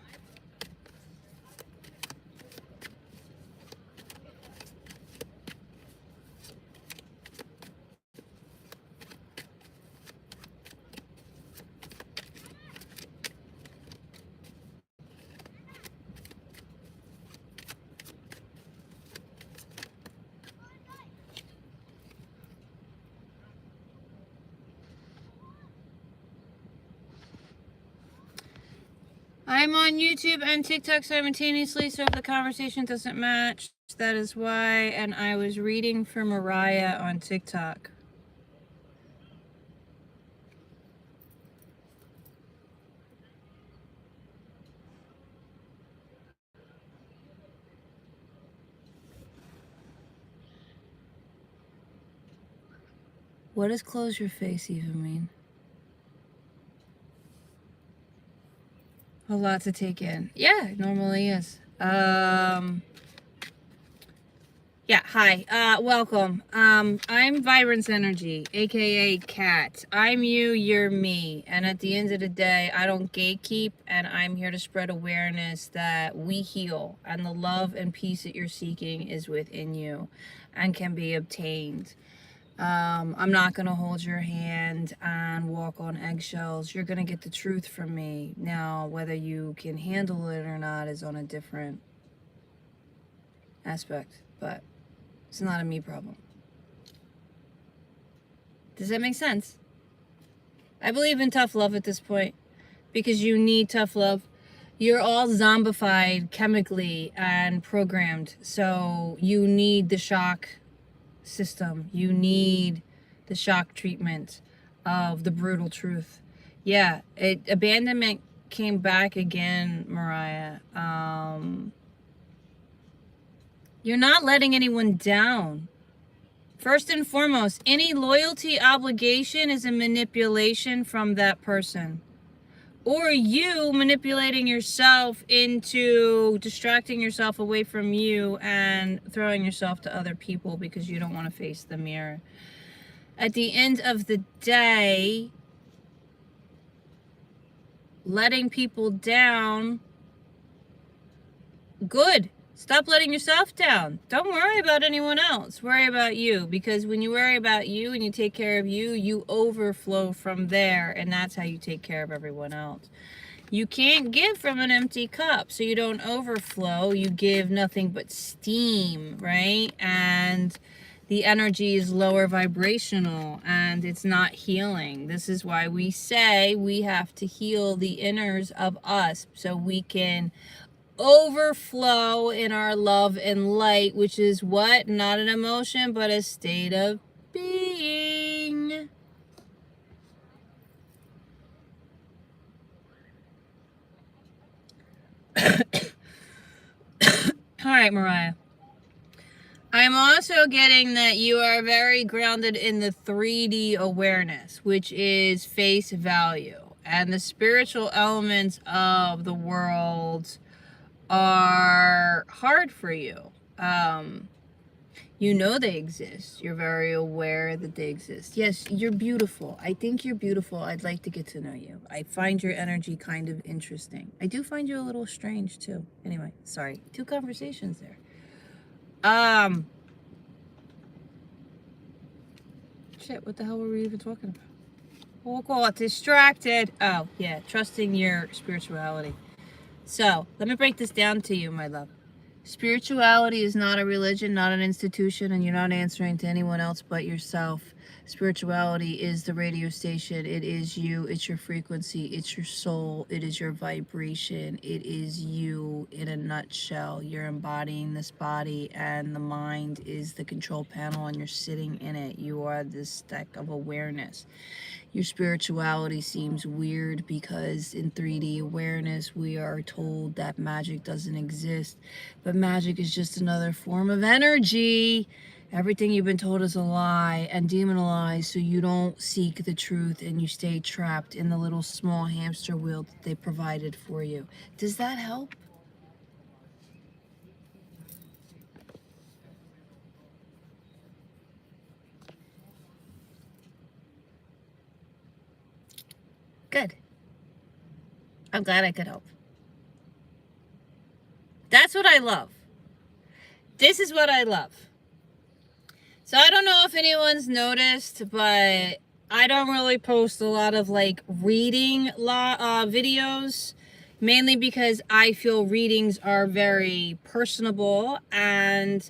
I'm on YouTube and TikTok simultaneously, so if the conversation doesn't match, that is why. And I was reading for Mariah on TikTok. What does close your face even mean? A lot to take in. Yeah, it normally is. Yeah, hi. Welcome. I'm Vibrancenergy, aka Cat. I'm you, you're me. And at the end of the day, I don't gatekeep, and I'm here to spread awareness that we heal, and the love and peace that you're seeking is within you and can be obtained. I'm not going to hold your hand and walk on eggshells. You're going to get the truth from me. Now, whether you can handle it or not is on a different aspect, but it's not a me problem. Does that make sense? I believe in tough love at this point because you need tough love. You're all zombified chemically and programmed. So you need the shock system. You need the shock treatment of the brutal truth. Yeah, abandonment came back again, Mariah. You're not letting anyone down. First and foremost, any loyalty obligation is a manipulation from that person. Or you manipulating yourself into distracting yourself away from you and throwing yourself to other people because you don't want to face the mirror. At the end of the day, letting people down, good. Stop letting yourself down. Don't worry about anyone else. Worry about you. Because when you worry about you and you take care of you, you overflow from there. And that's how you take care of everyone else. You can't give from an empty cup, so you don't overflow. You give nothing but steam, right? And the energy is lower vibrational and it's not healing. This is why we say we have to heal the inners of us so we can overflow in our love and light, which is what? Not an emotion, but a state of being. All right, Mariah. I'm also getting that you are very grounded in the 3D awareness, which is face value. And the spiritual elements of the world are hard for you. You know they exist. You're very aware that they exist. Yes, you're beautiful. I think you're beautiful. I'd like to get to know you. I find your energy kind of interesting. I do find you a little strange too. Anyway, sorry. 2 conversations there. Shit, what the hell were we even talking about? We'll call it distracted. Oh, yeah, trusting your spirituality. So, let me break this down to you, my love. Spirituality is not a religion, not an institution, and you're not answering to anyone else but yourself. Spirituality is the radio station. It is you. It's your frequency. It's your soul. It is your vibration. It is you in a nutshell. You're embodying this body, and the mind is the control panel, and you're sitting in it. You are this deck of awareness. Your spirituality seems weird because in 3D awareness, we are told that magic doesn't exist. But magic is just another form of energy. Everything you've been told is a lie and demonized, so you don't seek the truth and you stay trapped in the little small hamster wheel that they provided for you. Does that help? Good. I'm glad I could help. That's what I love. This is what I love. So I don't know if anyone's noticed, but I don't really post a lot of like reading videos, mainly because I feel readings are very personable and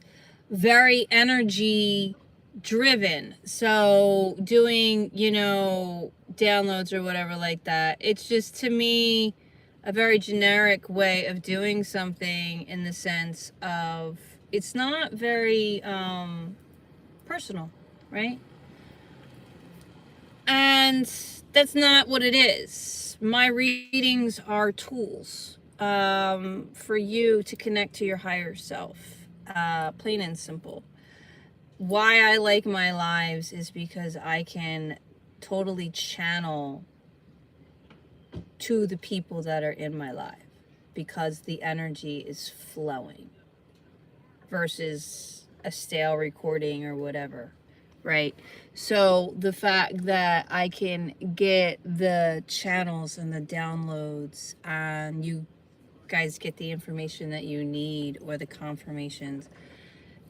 very energy driven. So doing, downloads or whatever like that, it's just to me a very generic way of doing something in the sense of it's not very personal, right? And that's not what it is. My readings are tools for you to connect to your higher self, plain and simple. Why I like my lives is because I can totally channel to the people that are in my life because the energy is flowing versus a stale recording or whatever, right? So the fact that I can get the channels and the downloads and you guys get the information that you need or the confirmations.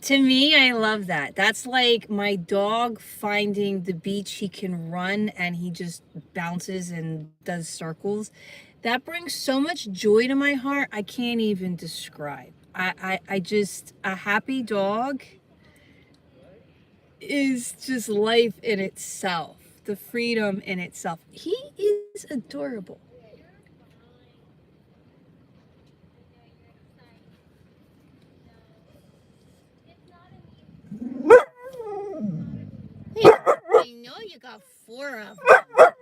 To me, I love that. That's like my dog finding the beach he can run and he just bounces and does circles. That brings so much joy to my heart, I can't even describe. I just, a happy dog is just life in itself, the freedom in itself. He is adorable. I know you got 4 of them.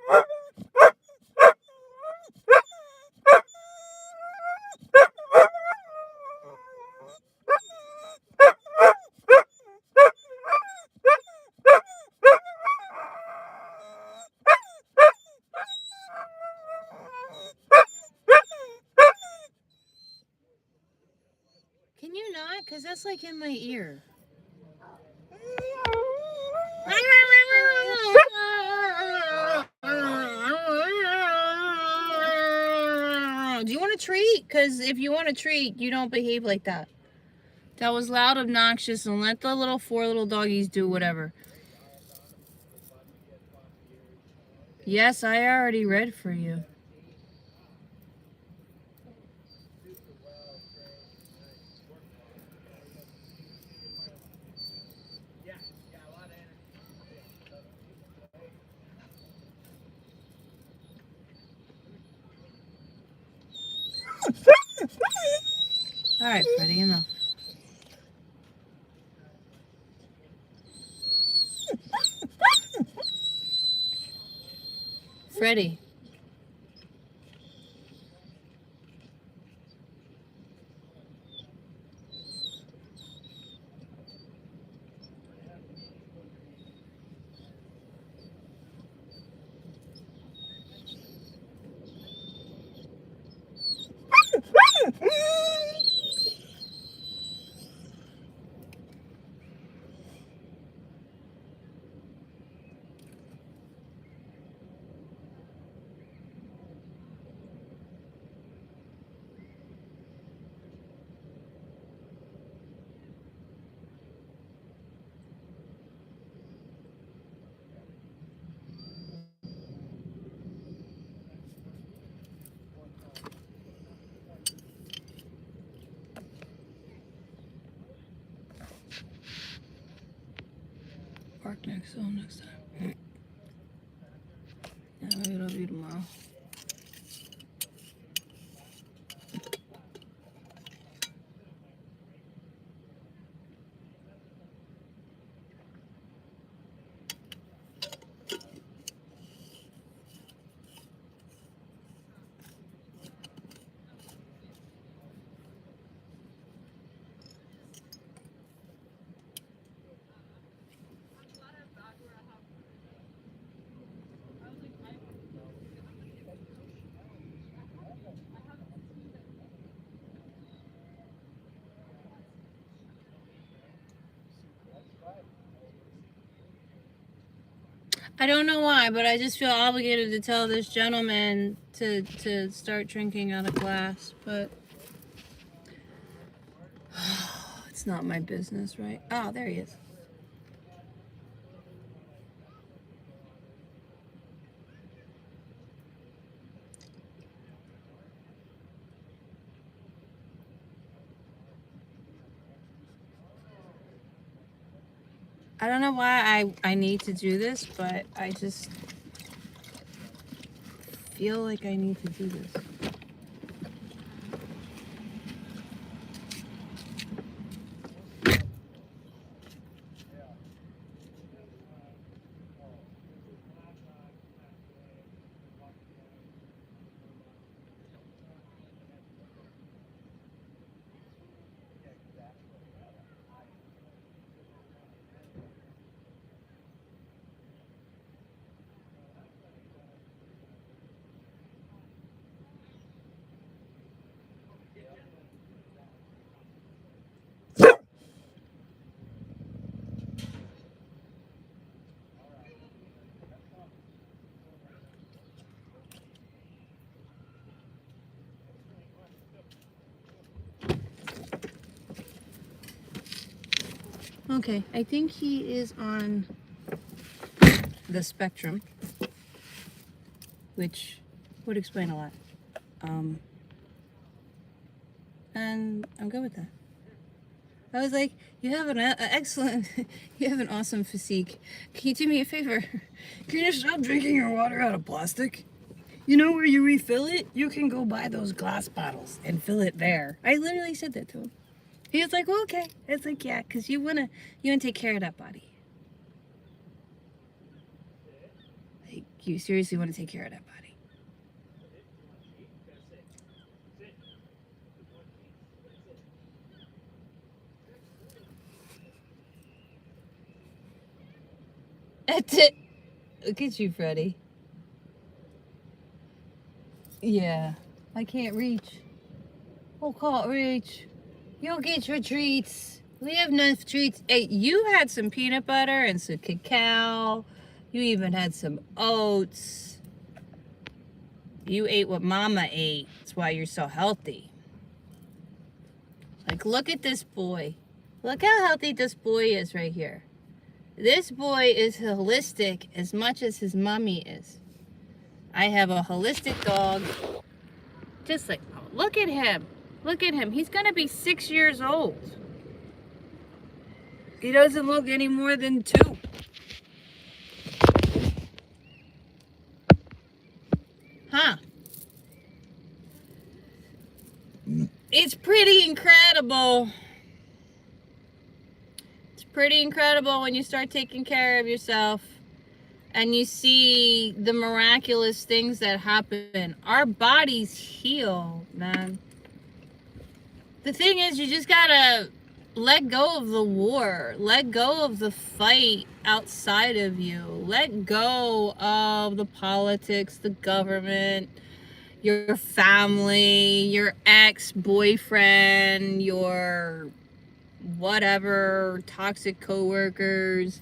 Can you not? Because that's like in my ear. Do you want a treat? Because if you want a treat, you don't behave like that. That was loud, obnoxious, and let the little 4 little doggies do whatever. Yes, I already read for you. All right, Freddie, enough. Freddie. Park next time. Yeah, maybe it'll be tomorrow. I don't know why, but I just feel obligated to tell this gentleman to start drinking out of glass, but it's not my business, right? Oh, there he is. I don't know why I need to do this, but I just feel like I need to do this. Okay, I think he is on the spectrum, which would explain a lot. And I'm good with that. I was like, you have an excellent, you have an awesome physique. Can you do me a favor? Can you stop drinking your water out of plastic? You know where you refill it? You can go buy those glass bottles and fill it there. I literally said that to him. He was like, well, okay. It's like, yeah, because you wanna take care of that body. Like, you seriously want to take care of that body. That's it. Look at you, Freddie. Yeah, I can't reach. Oh, can't reach. You'll get your treats. We have enough treats. Hey, you had some peanut butter and some cacao. You even had some oats. You ate what Mama ate. That's why you're so healthy. Like, look at this boy. Look how healthy this boy is right here. This boy is holistic as much as his mommy is. I have a holistic dog. Just like, oh, look at him. Look at him. He's going to be 6 years old. He doesn't look any more than 2. Huh? It's pretty incredible. It's pretty incredible when you start taking care of yourself and you see the miraculous things that happen. Our bodies heal, man. The thing is, you just gotta let go of the war. Let go of the fight outside of you. Let go of the politics, the government, your family, your ex-boyfriend, your whatever, toxic coworkers,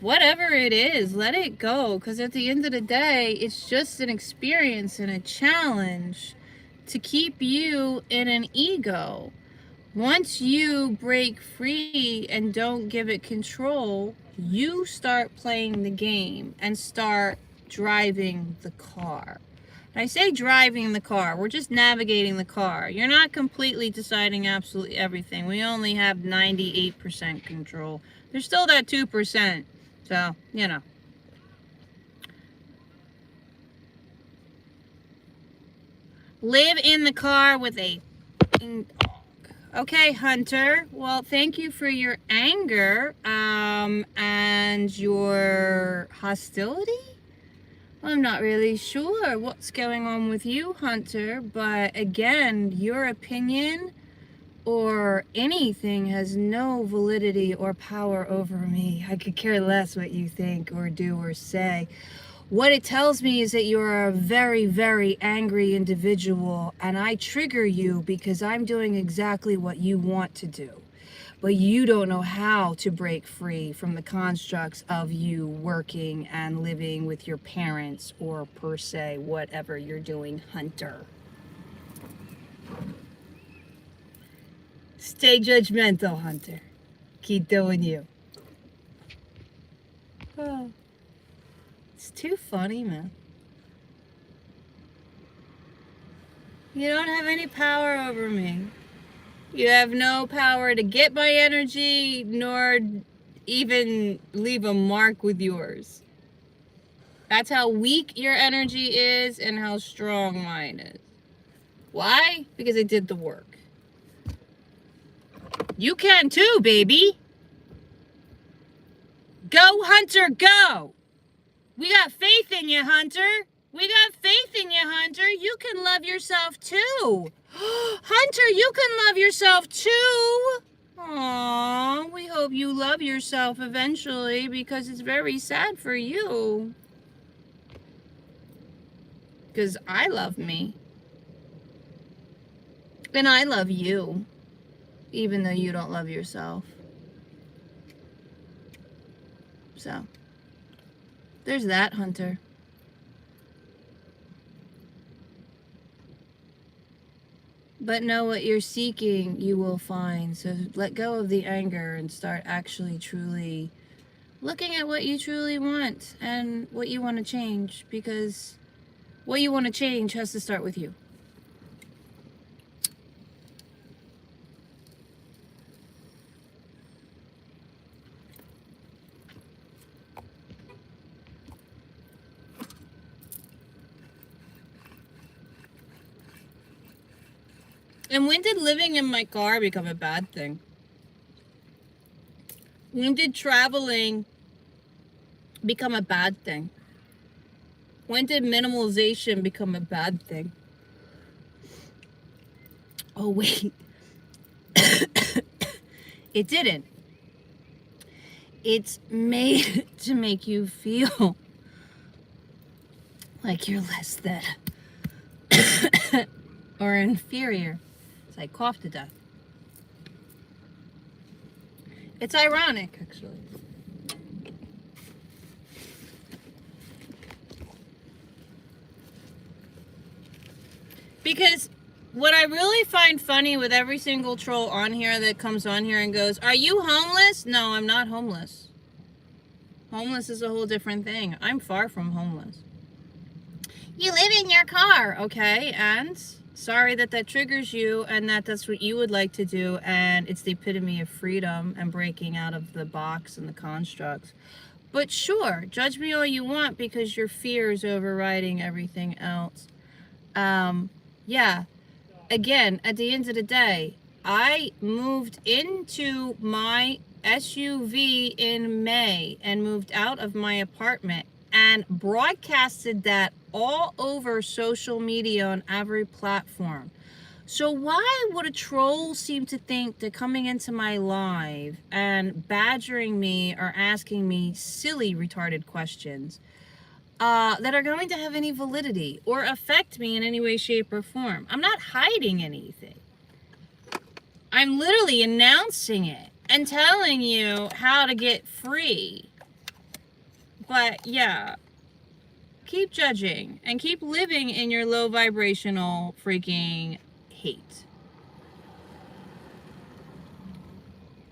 whatever it is, let it go. Because at the end of the day, it's just an experience and a challenge to keep you in an ego. Once you break free and don't give it control, you start playing the game and start driving the car. And I say driving the car, we're just navigating the car. You're not completely deciding absolutely everything. We only have 98% control. There's still that 2%. So, you know. Live in the car with a dog. Okay, Hunter. Well, thank you for your anger and your hostility. I'm not really sure what's going on with you, Hunter, but again, your opinion or anything has no validity or power over me. I could care less what you think or do or say. What it tells me is that you're a very, very angry individual, and I trigger you because I'm doing exactly what you want to do. But you don't know how to break free from the constructs of you working and living with your parents or per se, whatever you're doing, Hunter. Stay judgmental, Hunter. Keep doing you. Oh, it's too funny, man. You don't have any power over me. You have no power to get my energy, nor even leave a mark with yours. That's how weak your energy is and how strong mine is. Why? Because I did the work. You can too, baby. Go, Hunter, go. We got faith in you, Hunter. We got faith in you, Hunter. You can love yourself too. Hunter, you can love yourself too. Aww, we hope you love yourself eventually because it's very sad for you. Because I love me. And I love you, even though you don't love yourself. So, there's that, Hunter. But know what you're seeking, you will find. So let go of the anger and start actually truly looking at what you truly want and what you want to change, because what you want to change has to start with you. And when did living in my car become a bad thing? When did traveling become a bad thing? When did minimalization become a bad thing? Oh, wait. It didn't. It's made to make you feel like you're less than or inferior. So I coughed to death. It's ironic, actually. Because what I really find funny with every single troll on here that comes on here and goes, "Are you homeless?" No, I'm not homeless. Homeless is a whole different thing. I'm far from homeless. You live in your car, okay? And sorry that that triggers you and that that's what you would like to do, and it's the epitome of freedom and breaking out of the box and the constructs. But sure, judge me all you want because your fear is overriding everything else. Yeah. Again, at the end of the day, I moved into my SUV in May and moved out of my apartment and broadcasted that all over social media on every platform. So why would a troll seem to think that coming into my live and badgering me or asking me silly, retarded questions that are going to have any validity or affect me in any way, shape, or form? I'm not hiding anything. I'm literally announcing it and telling you how to get free. But yeah, keep judging and keep living in your low vibrational freaking hate.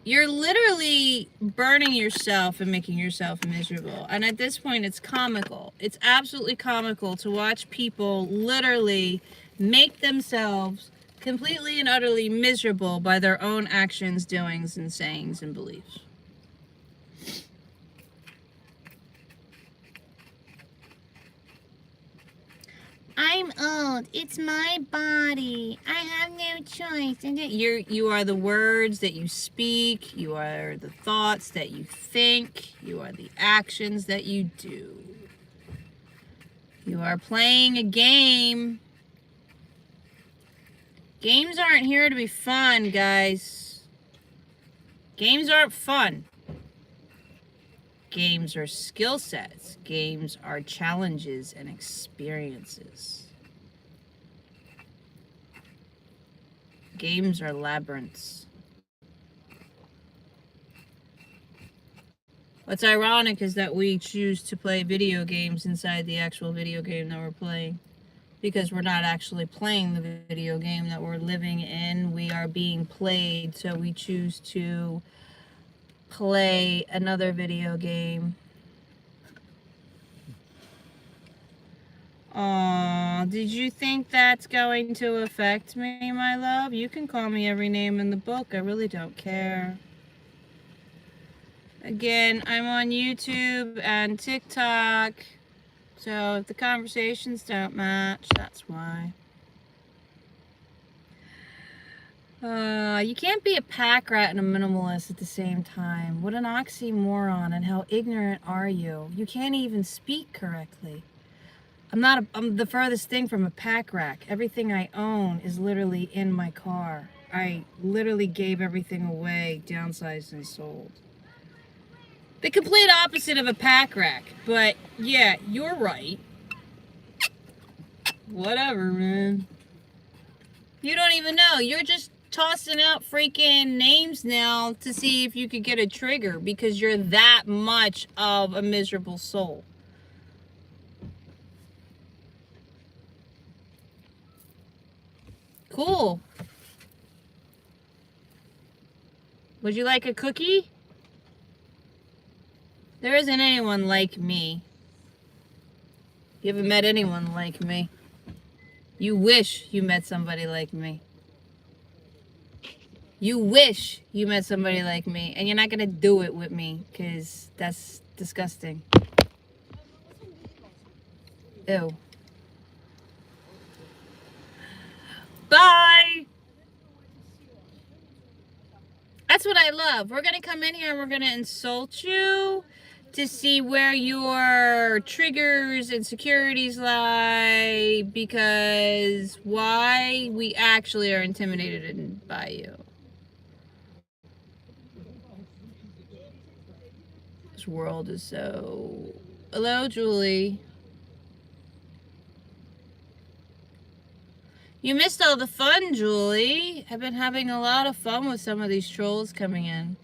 You're literally burning yourself and making yourself miserable. And at this point, it's comical. It's absolutely comical to watch people literally make themselves completely and utterly miserable by their own actions, doings, and sayings and beliefs. I'm old. It's my body. I have no choice. And you are the words that you speak. You are the thoughts that you think. You are the actions that you do. You are playing a game. Games aren't here to be fun, guys. Games aren't fun. Games are skill sets. Games are challenges and experiences. Games are labyrinths. What's ironic is that we choose to play video games inside the actual video game that we're playing, because we're not actually playing the video game that we're living in. We are being played, so we choose to play another video game. Aw, did you think that's going to affect me, my love? You can call me every name in the book. I really don't care. Again, I'm on YouTube and TikTok, so if the conversations don't match, that's why. You can't be a pack rat and a minimalist at the same time. What an oxymoron, and how ignorant are you? You can't even speak correctly. I'm the furthest thing from a pack rack. Everything I own is literally in my car. I literally gave everything away, downsized, and sold. The complete opposite of a pack rack. But yeah, you're right. Whatever, man. You don't even know. You're just tossing out freaking names now to see if you could get a trigger because you're that much of a miserable soul. Cool. Would you like a cookie? There isn't anyone like me. You haven't met anyone like me. You wish you met somebody like me. You wish you met somebody like me, and you're not gonna do it with me, because that's disgusting. Ew. Bye! That's what I love. We're gonna come in here and we're gonna insult you to see where your triggers and insecurities lie, because why we actually are intimidated by you. This world is so... Hello, Julie. You missed all the fun, Julie. I've been having a lot of fun with some of these trolls coming in.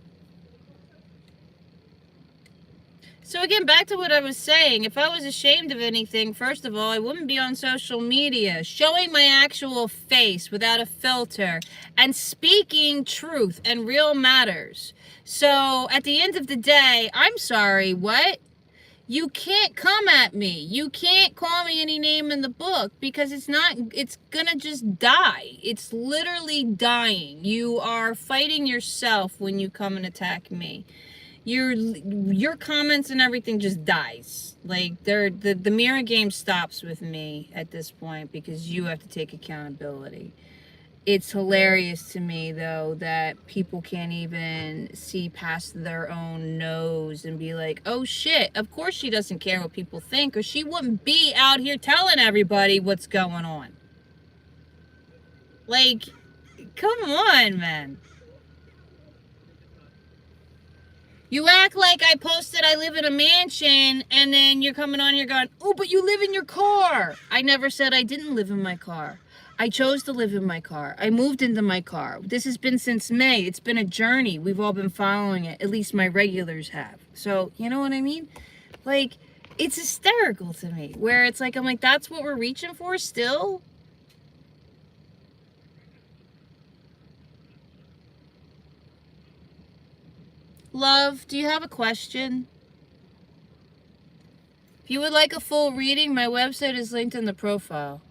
So again, back to what I was saying. If I was ashamed of anything, first of all, I wouldn't be on social media, showing my actual face without a filter, and speaking truth and real matters. So at the end of the day, I'm sorry, what? You can't come at me. You can't call me any name in the book, because it's gonna just die. It's literally dying. You are fighting yourself when you come and attack me. Your comments and everything just dies. Like, the mirror game stops with me at this point, because you have to take accountability. It's hilarious to me, though, that people can't even see past their own nose and be like, oh shit, of course she doesn't care what people think, or she wouldn't be out here telling everybody what's going on. Like, come on, man. You act like I posted I live in a mansion, and then you're coming on here going, oh, but you live in your car. I never said I didn't live in my car. I chose to live in my car. I moved into my car. This has been since May. It's been a journey. We've all been following it. At least my regulars have. So, you know what I mean? Like, it's hysterical to me. Where it's like, I'm like, that's what we're reaching for still? Love, do you have a question? If you would like a full reading, my website is linked in the profile.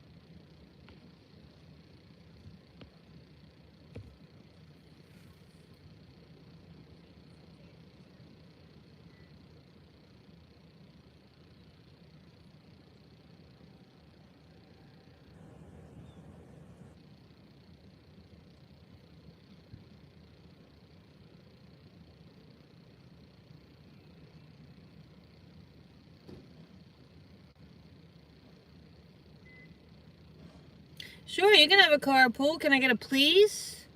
Sure, you can have a carpool. Can I get a please?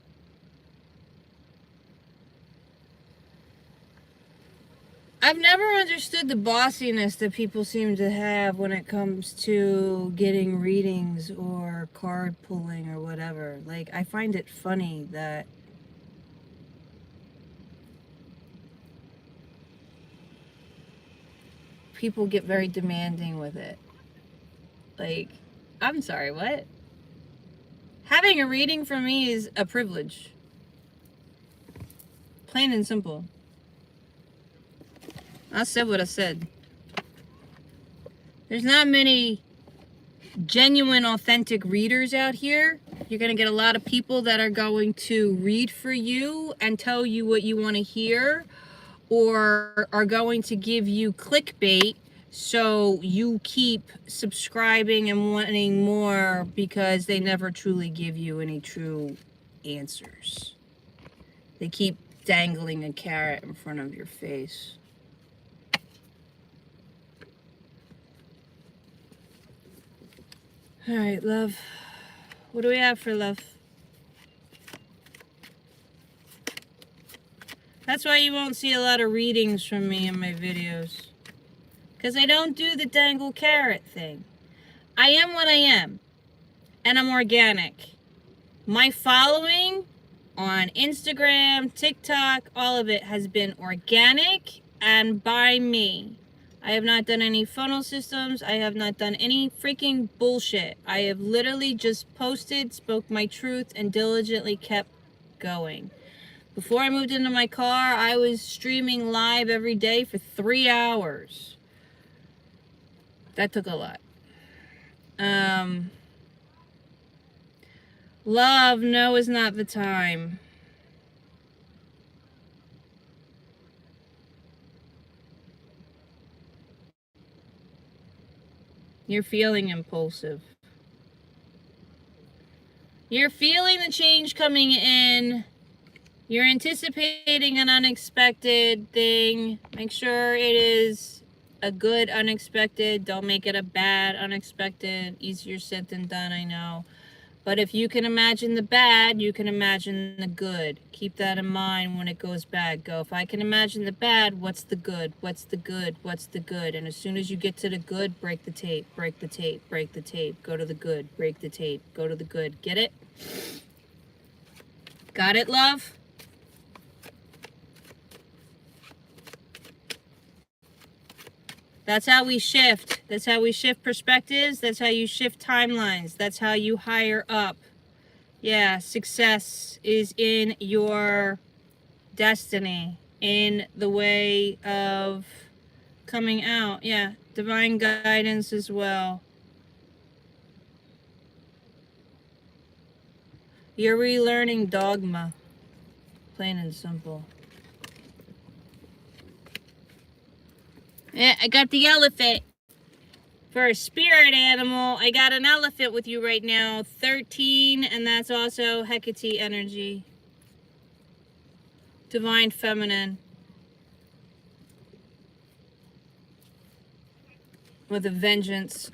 I've never understood the bossiness that people seem to have when it comes to getting readings or card pulling or whatever. Like, I find it funny that people get very demanding with it. Like, I'm sorry, what? Having a reading from me is a privilege. Plain and simple. I said what I said. There's not many genuine, authentic readers out here. You're going to get a lot of people that are going to read for you and tell you what you want to hear, or are going to give you clickbait so you keep subscribing and wanting more, because they never truly give you any true answers. They keep dangling a carrot in front of your face. All right, love. What do we have for love? That's why you won't see a lot of readings from me in my videos. Because I don't do the dangle carrot thing. I am what I am. And I'm organic. My following on Instagram, TikTok, all of it has been organic and by me. I have not done any funnel systems. I have not done any freaking bullshit. I have literally just posted, spoke my truth, and diligently kept going. Before I moved into my car, I was streaming live every day for 3 hours. That took a lot. Love, no is not the time. You're feeling impulsive. You're feeling the change coming in. You're anticipating an unexpected thing. Make sure it is a good unexpected. Don't make it a bad unexpected. Easier said than done, I know. But if you can imagine the bad, you can imagine the good. Keep that in mind when it goes bad. Go, if I can imagine the bad, what's the good? What's the good? What's the good? And as soon as you get to the good, break the tape, break the tape, break the tape. Go to the good, break the tape, go to the good. Get it? Got it, love? That's how we shift. That's how we shift perspectives. That's how you shift timelines. That's how you hire up. Yeah, success is in your destiny, in the way of coming out. Yeah, divine guidance as well. You're relearning dogma, plain and simple. Yeah, I got the elephant. For a spirit animal, I got an elephant with you right now, 13, and that's also Hecate energy. Divine feminine. With a vengeance.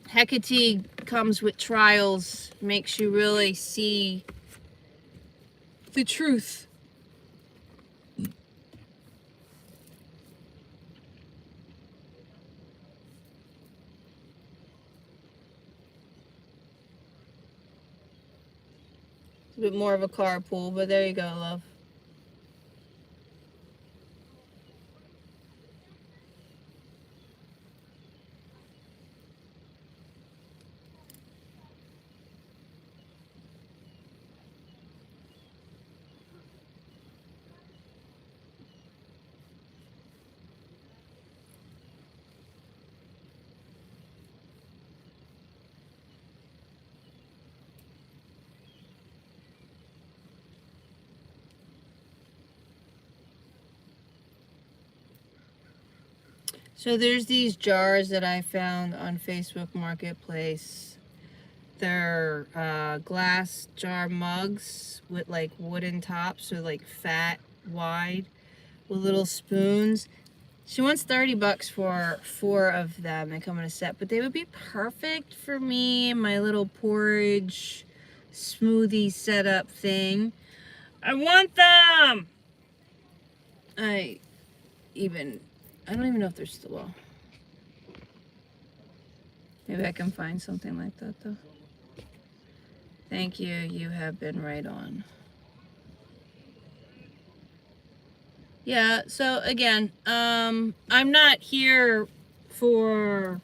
Hecate comes with trials, makes you really see the truth. A bit more of a carpool, but there you go, love. So there's these jars that I found on Facebook Marketplace. They're glass jar mugs with like wooden tops, so like fat, wide, with little spoons. She wants $30 for 4 of them. They come in a set, but they would be perfect for me and my little porridge smoothie setup thing. I want them! I don't even know if they're still, well, maybe I can find something like that though. Thank you, you have been right on. Yeah, so again, I'm not here for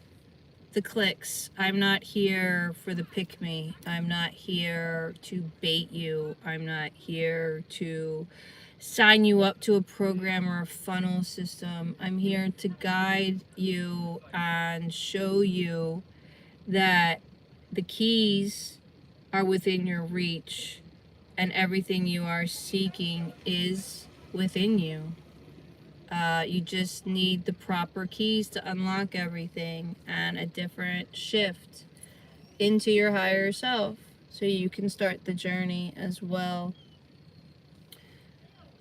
the clicks. I'm not here for the pick me. I'm not here to bait you. I'm not here to sign you up to a program or a funnel system. I'm here to guide you and show you that the keys are within your reach and everything you are seeking is within you. You just need the proper keys to unlock everything and a different shift into your higher self so you can start the journey as well.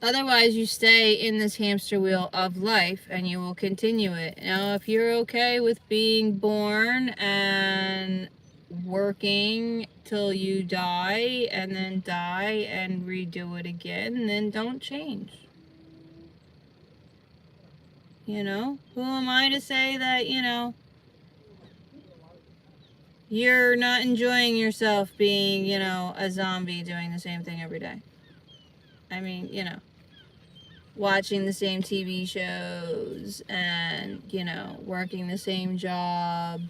Otherwise, you stay in this hamster wheel of life and you will continue it. Now, if you're okay with being born and working till you die and then die and redo it again, then don't change. You know, who am I to say that, you know, you're not enjoying yourself being, you know, a zombie doing the same thing every day? I mean, you know, watching the same TV shows and, you know, working the same job.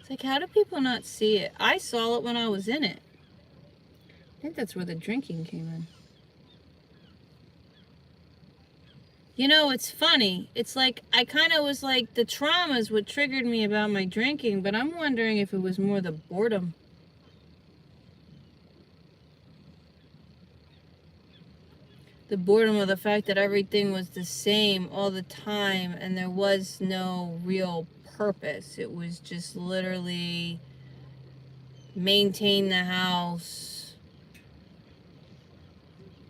It's like, how do people not see it? I saw it when I was in it. I think that's where the drinking came in. You know, it's funny. It's like, I kind of was like, the trauma is what triggered me about my drinking, but I'm wondering if it was more the boredom. The boredom of the fact that everything was the same all the time and there was no real purpose. It was just literally maintain the house,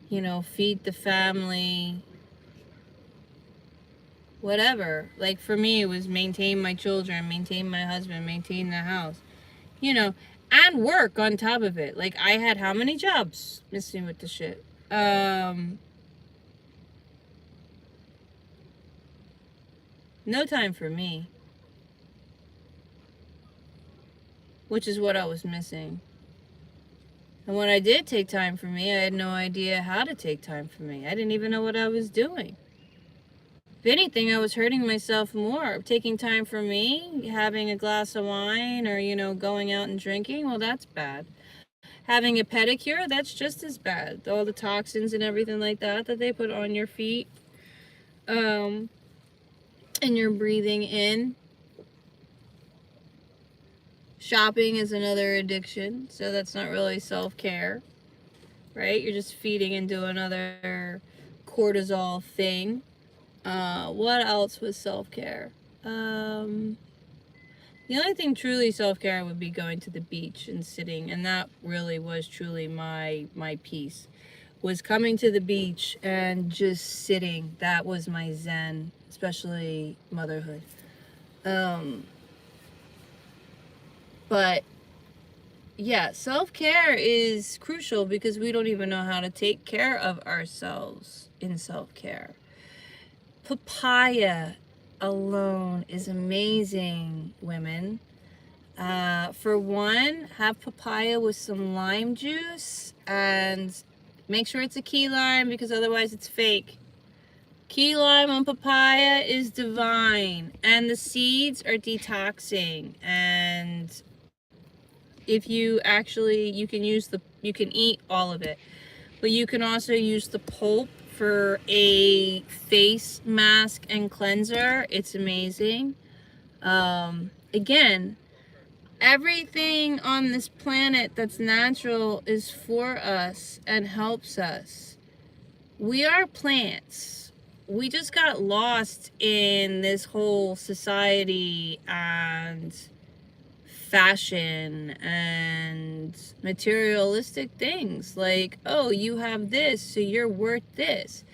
you know, feed the family, whatever. Like for me, it was maintain my children, maintain my husband, maintain the house, you know, and work on top of it. Like I had how many jobs missing with the shit? No time for me, which is what I was missing. And when I did take time for me, I had no idea how to take time for me. I didn't even know what I was doing. If anything, I was hurting myself more. Taking time for me, having a glass of wine or, you know, going out and drinking, well, that's bad. Having a pedicure, that's just as bad. All the toxins and everything like that that they put on your feet. And you're breathing in. Shopping is another addiction, so that's not really self-care, right? You're just feeding into another cortisol thing. What else was self-care? The only thing truly self-care would be going to the beach and sitting, and that really was truly my peace. Was coming to the beach and just sitting. That was my zen, especially motherhood. But yeah, self-care is crucial because we don't even know how to take care of ourselves in self-care. Papaya alone is amazing, women. For one, have papaya with some lime juice and make sure it's a key lime because otherwise it's fake. Key lime on papaya is divine, and the seeds are detoxing. And if you actually, you can eat all of it, but you can also use the pulp for a face mask and cleanser. It's amazing. Again, everything on this planet that's natural is for us and helps us. We are plants. We just got lost in this whole society and fashion and materialistic things. Like, oh, you have this, so you're worth this.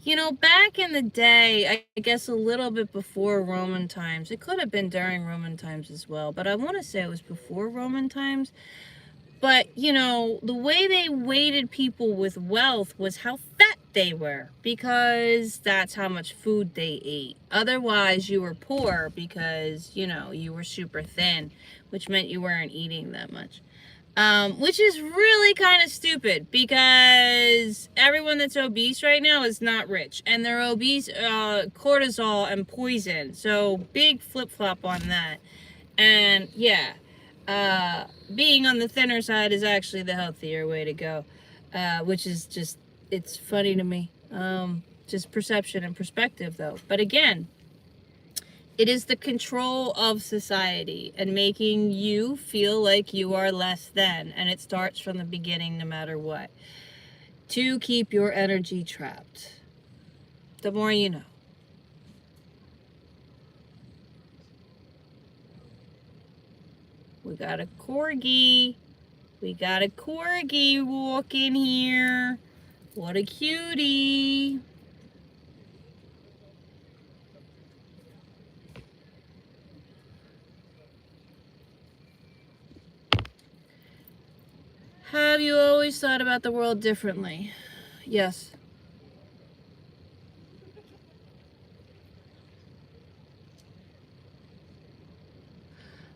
You know, back in the day, I guess a little bit before Roman times, it could have been during Roman times as well, but I want to say it was before Roman times. But, you know, the way they weighted people with wealth was how fat they were, because that's how much food they ate. Otherwise, you were poor because, you know, you were super thin, which meant you weren't eating that much. Which is really kind of stupid because everyone that's obese right now is not rich, and they're obese, cortisol and poison. So big flip-flop on that. And yeah, being on the thinner side is actually the healthier way to go, which is just, it's funny to me. Just perception and perspective though. But again, it is the control of society and making you feel like you are less than. And it starts from the beginning no matter what. To keep your energy trapped. The more you know. We got a corgi. We got a corgi walking here. What a cutie. Have you always thought about the world differently? Yes.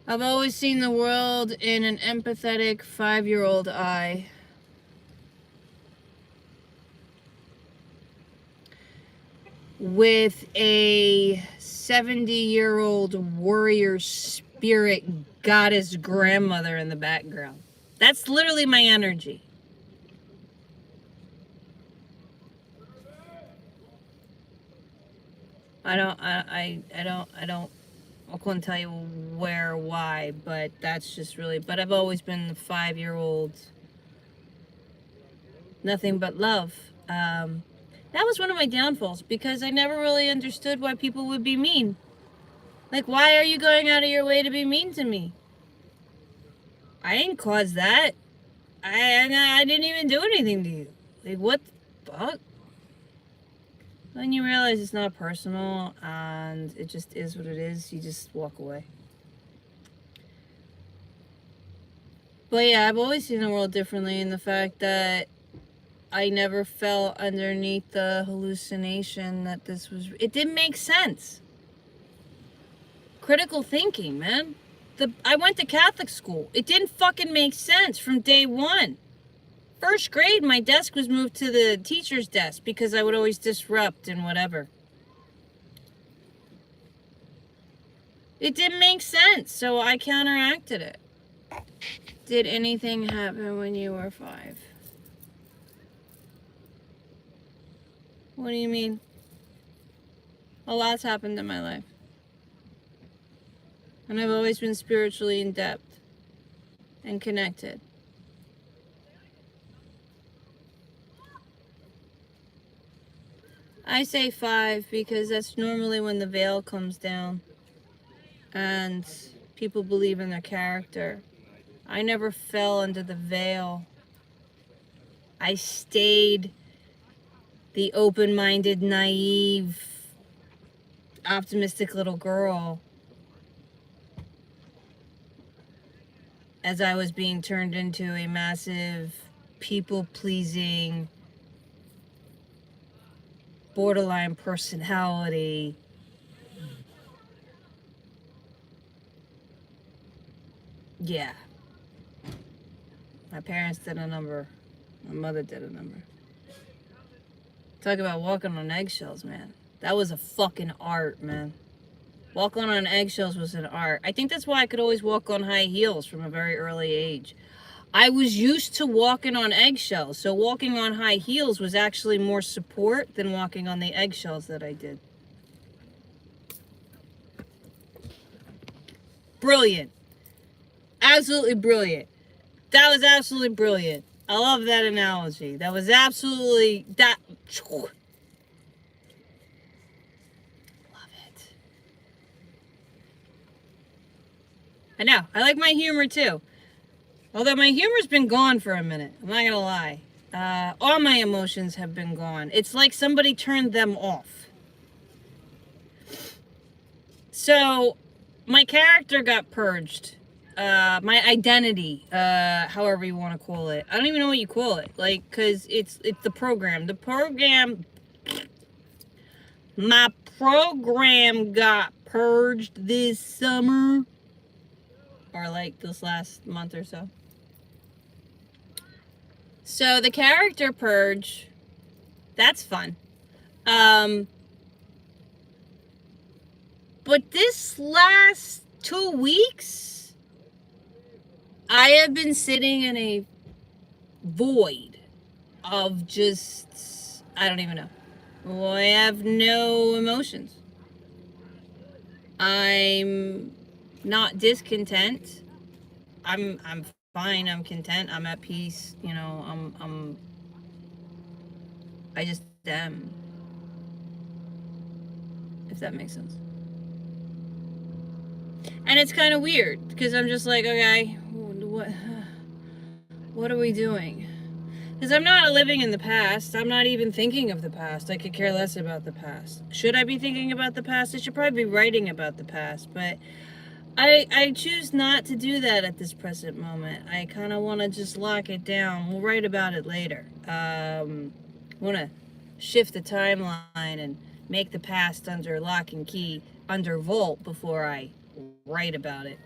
I've always seen the world in an empathetic 5-year-old eye. With a 70-year-old warrior spirit spirit goddess grandmother in the background. That's literally my energy. I couldn't tell you where or why, but that's just really, but I've always been the 5-year-old, nothing but love. That was one of my downfalls because I never really understood why people would be mean. Like, why are you going out of your way to be mean to me? I didn't cause that. I didn't even do anything to you. Like, what the fuck? When you realize it's not personal and it just is what it is, you just walk away. But yeah, I've always seen the world differently in the fact that I never fell underneath the hallucination that this was, it didn't make sense. Critical thinking, man. I went to Catholic school. It didn't fucking make sense from day one. First grade, my desk was moved to the teacher's desk because I would always disrupt and whatever. It didn't make sense, so I counteracted it. Did anything happen when you were 5? What do you mean? A lot's happened in my life. And I've always been spiritually in depth and connected. I say 5 because that's normally when the veil comes down and people believe in their character. I never fell under the veil. I stayed the open-minded, naive, optimistic little girl as I was being turned into a massive, people-pleasing, borderline personality. Yeah. My parents did a number. My mother did a number. Talk about walking on eggshells, man. That was a fucking art, man. Walking on eggshells was an art. I think that's why I could always walk on high heels from a very early age. I was used to walking on eggshells, so walking on high heels was actually more support than walking on the eggshells that I did. Brilliant. Absolutely brilliant. That was absolutely brilliant. I love that analogy. That was absolutely, that, love it. I know, I like my humor too. Although my humor's been gone for a minute, I'm not gonna lie. All my emotions have been gone. It's like somebody turned them off. So, my character got purged. My identity, however you want to call it. I don't even know what you call it. Like, cause it's the program. My program got purged this summer. Or like this last month or so. So the character purge, that's fun. But this last 2 weeks, I have been sitting in a void of just, I don't even know. I have no emotions. I'm not discontent. I'm fine. I'm content. I'm at peace. You know, I just am. If that makes sense. And it's kind of weird because I'm just like, okay, what are we doing? Because I'm not living in the past. I'm not even thinking of the past. I could care less about the past. Should I be thinking about the past? I should probably be writing about the past. But I choose not to do that at this present moment. I kind of want to just lock it down. We'll write about it later. Want to shift the timeline and make the past under lock and key, under vault before I write about it.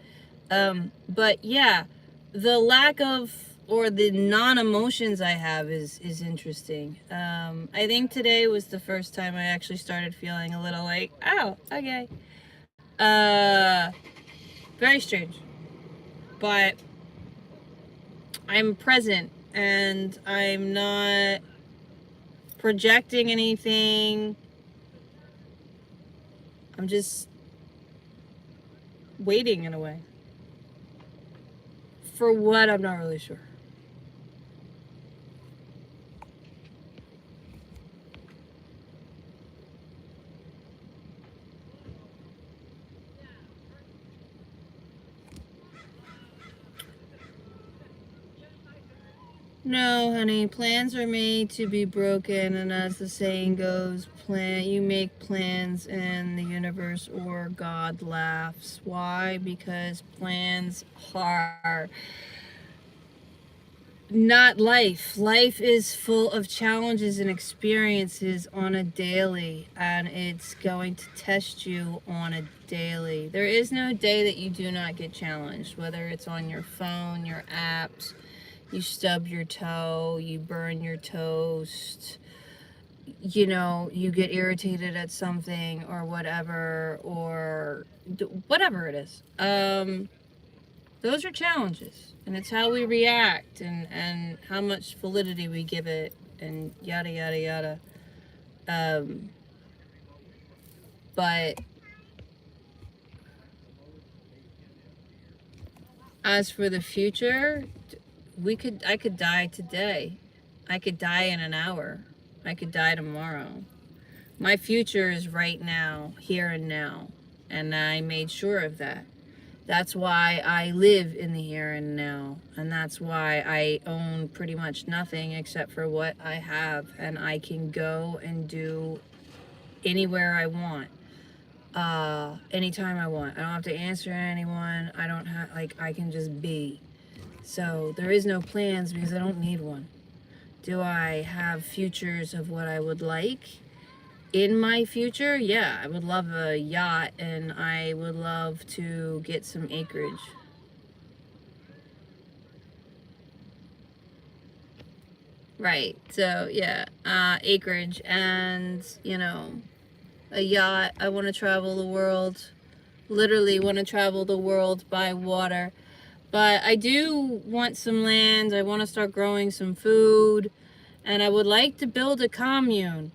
But yeah, the lack of, or the non-emotions I have is interesting. I think today was the first time I actually started feeling a little like, oh, okay. Very strange. But I'm present and I'm not projecting anything. I'm just waiting in a way. For what, I'm not really sure. No, honey, plans are made to be broken, and as the saying goes, you make plans and the universe or God laughs. Why? Because plans are not life. Life is full of challenges and experiences on a daily, and it's going to test you on a daily. There is no day that you do not get challenged, whether it's on your phone, your apps, you stub your toe, you burn your toast, you know, you get irritated at something or whatever, or whatever it is. Those are challenges, and it's how we react and how much validity we give it, and yada yada yada. But as for the future, I could die today. I could die in an hour. I could die tomorrow. My future is right now, here and now, and I made sure of that. That's why I live in the here and now, and that's why I own pretty much nothing except for what I have, and I can go and do anywhere I want, anytime I want. I don't have to answer anyone. I don't have, like, I can just be. So there is no plans because I don't need one. Do I have futures of what I would like? In my future, yeah, I would love a yacht, and I would love to get some acreage. Right. So yeah, acreage and, you know, a yacht. I want to travel the world. Literally want to travel the world by water. But I do want some land. I want to start growing some food, and I would like to build a commune.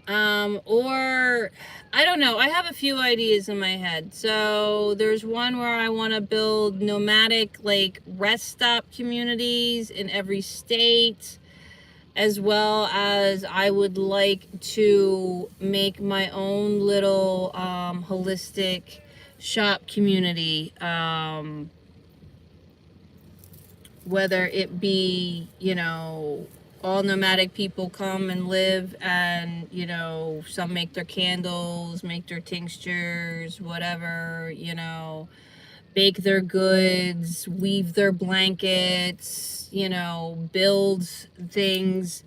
Or I don't know. I have a few ideas in my head. So there's one where I want to build nomadic, like, rest stop communities in every state, as well as I would like to make my own little holistic shop community, whether it be, you know, all nomadic people come and live, and, you know, some make their candles, make their tinctures, whatever, you know, bake their goods, weave their blankets, you know, build things.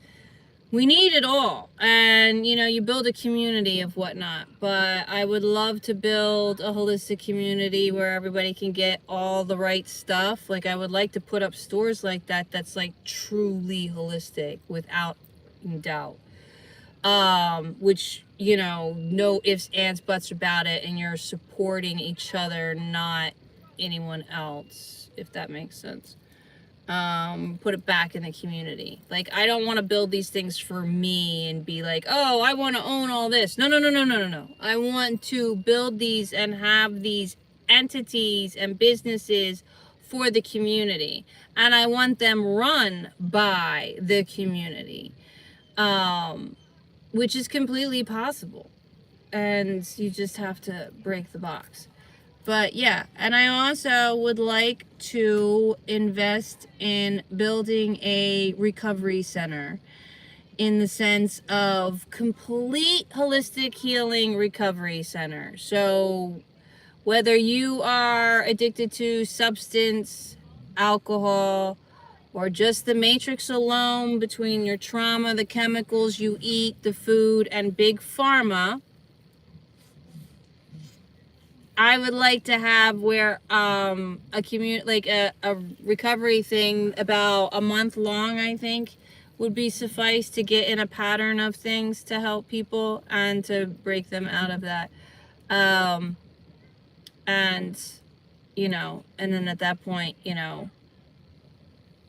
We need it all. And, you know, you build a community of whatnot. But I would love to build a holistic community where everybody can get all the right stuff. Like, I would like to put up stores like that that's, like, truly holistic without doubt. Which, you know, no ifs, ands, buts about it, and you're supporting each other, not anyone else, if that makes sense. Put it back in the community. Like, I don't want to build these things for me and be like, oh, I want to own all this. No, no, no, no, no, no, no. I want to build these and have these entities and businesses for the community, and I want them run by the community, which is completely possible, and you just have to break the box. But yeah, and I also would like to invest in building a recovery center, in the sense of complete holistic healing recovery center. So whether you are addicted to substance, alcohol, or just the matrix alone between your trauma, the chemicals you eat, the food, and big pharma, I would like to have where a community, like a recovery thing about a month long, I think, would be suffice to get in a pattern of things to help people and to break them out of that. And you know, and then at that point, you know,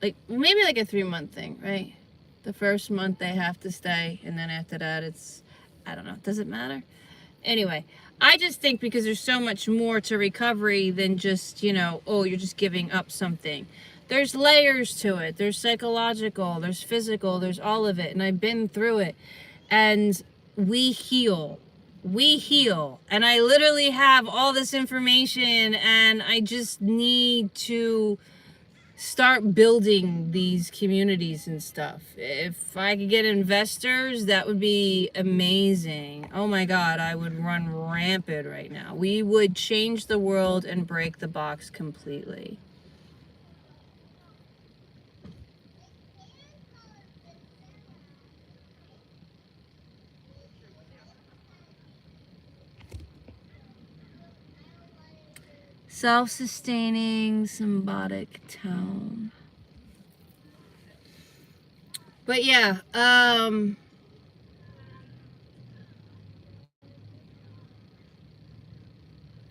like maybe like a 3-month thing, right? The first month they have to stay, and then after that it's, I don't know, does it matter? Anyway, I just think because there's so much more to recovery than just, you know, oh, you're just giving up something. There's layers to it. There's psychological, there's physical, there's all of it. And I've been through it. And we heal. We heal. And I literally have all this information, and I just need to start building these communities and stuff. If I could get investors, that would be amazing. Oh my God, I would run rampant right now. We would change the world and break the box completely. Self-sustaining symbiotic tone. But yeah,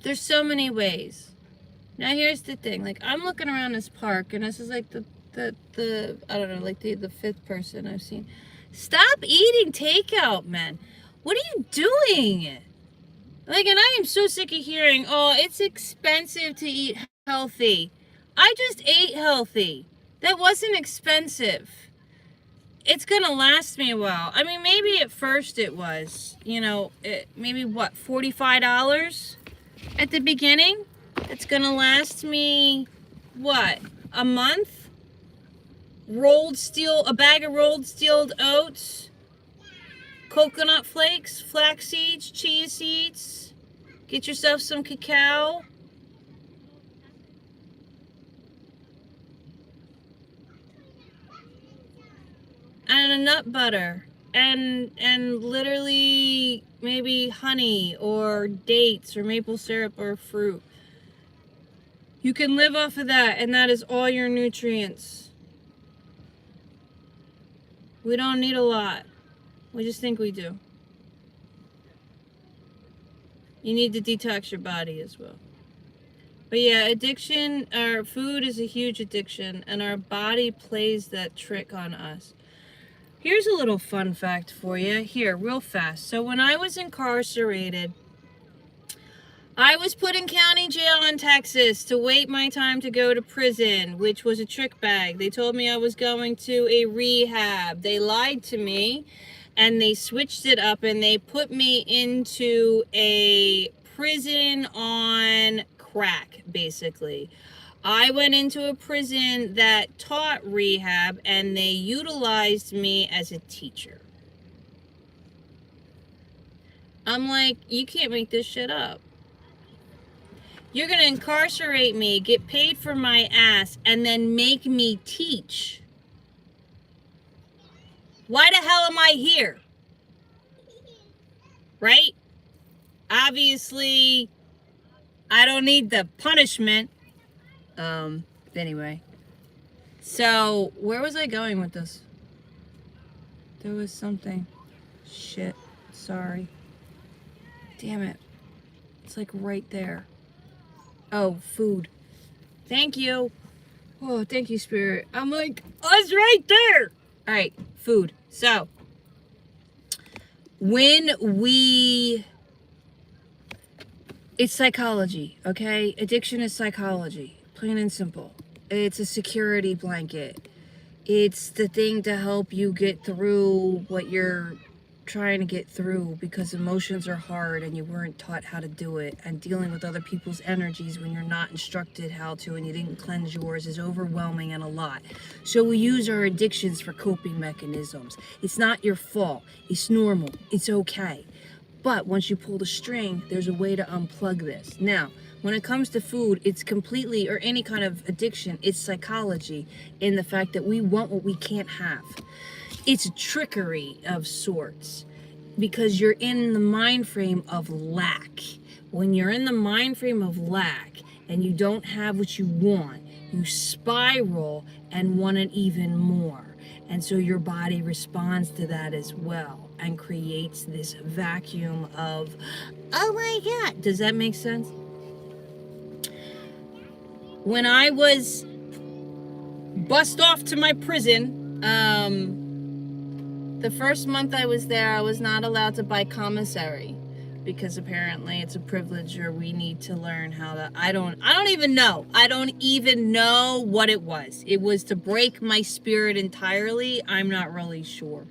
there's so many ways. Now here's the thing, like I'm looking around this park, and this is like the I don't know, like the 5th person I've seen. Stop eating takeout, man. What are you doing? Like, and I am so sick of hearing, oh, it's expensive to eat healthy. I just ate healthy. That wasn't expensive. It's gonna last me a while. I mean, maybe at first it was, you know, maybe what, $45 at the beginning? It's gonna last me, what, a month? A bag of rolled steel oats, coconut flakes, flax seeds, chia seeds. Get yourself some cacao. And a nut butter. And literally maybe honey or dates or maple syrup or fruit. You can live off of that, and that is all your nutrients. We don't need a lot. We just think we do. You need to detox your body as well. But yeah, addiction, our food is a huge addiction, and our body plays that trick on us. Here's a little fun fact for you. Here, real fast. So when I was incarcerated, I was put in county jail in Texas to wait my time to go to prison, which was a trick bag. They told me I was going to a rehab. They lied to me, and they switched it up, and they put me into a prison on crack, basically. I went into a prison that taught rehab, and they utilized me as a teacher. I'm like, you can't make this shit up. You're going to incarcerate me, get paid for my ass, and then make me teach. Why the hell am I here? Right? Obviously, I don't need the punishment. Anyway. So, where was I going with this? There was something. Shit. Sorry. Damn it. It's like right there. Oh, food. Thank you. Oh, thank you, Spirit. I'm like, oh, it's right there. All right, food. So, it's psychology, okay? Addiction is psychology, plain and simple. It's a security blanket. It's the thing to help you get through what you're trying to get through, because emotions are hard and you weren't taught how to do it, and dealing with other people's energies when you're not instructed how to and you didn't cleanse yours is overwhelming and a lot. So we use our addictions for coping mechanisms. It's not your fault. It's normal. It's okay. But once you pull the string, there's a way to unplug this. Now, when it comes to food, it's completely, or any kind of addiction, it's psychology in the fact that we want what we can't have. It's trickery of sorts, because you're in the mind frame of lack. When you're in the mind frame of lack and you don't have what you want, you spiral and want it even more. And so your body responds to that as well and creates this vacuum of, oh my God. Does that make sense? When I was bussed off to my prison, the first month I was there, I was not allowed to buy commissary because apparently it's a privilege, or we need to learn how to, I don't even know. I don't even know what it was. It was to break my spirit entirely. I'm not really sure.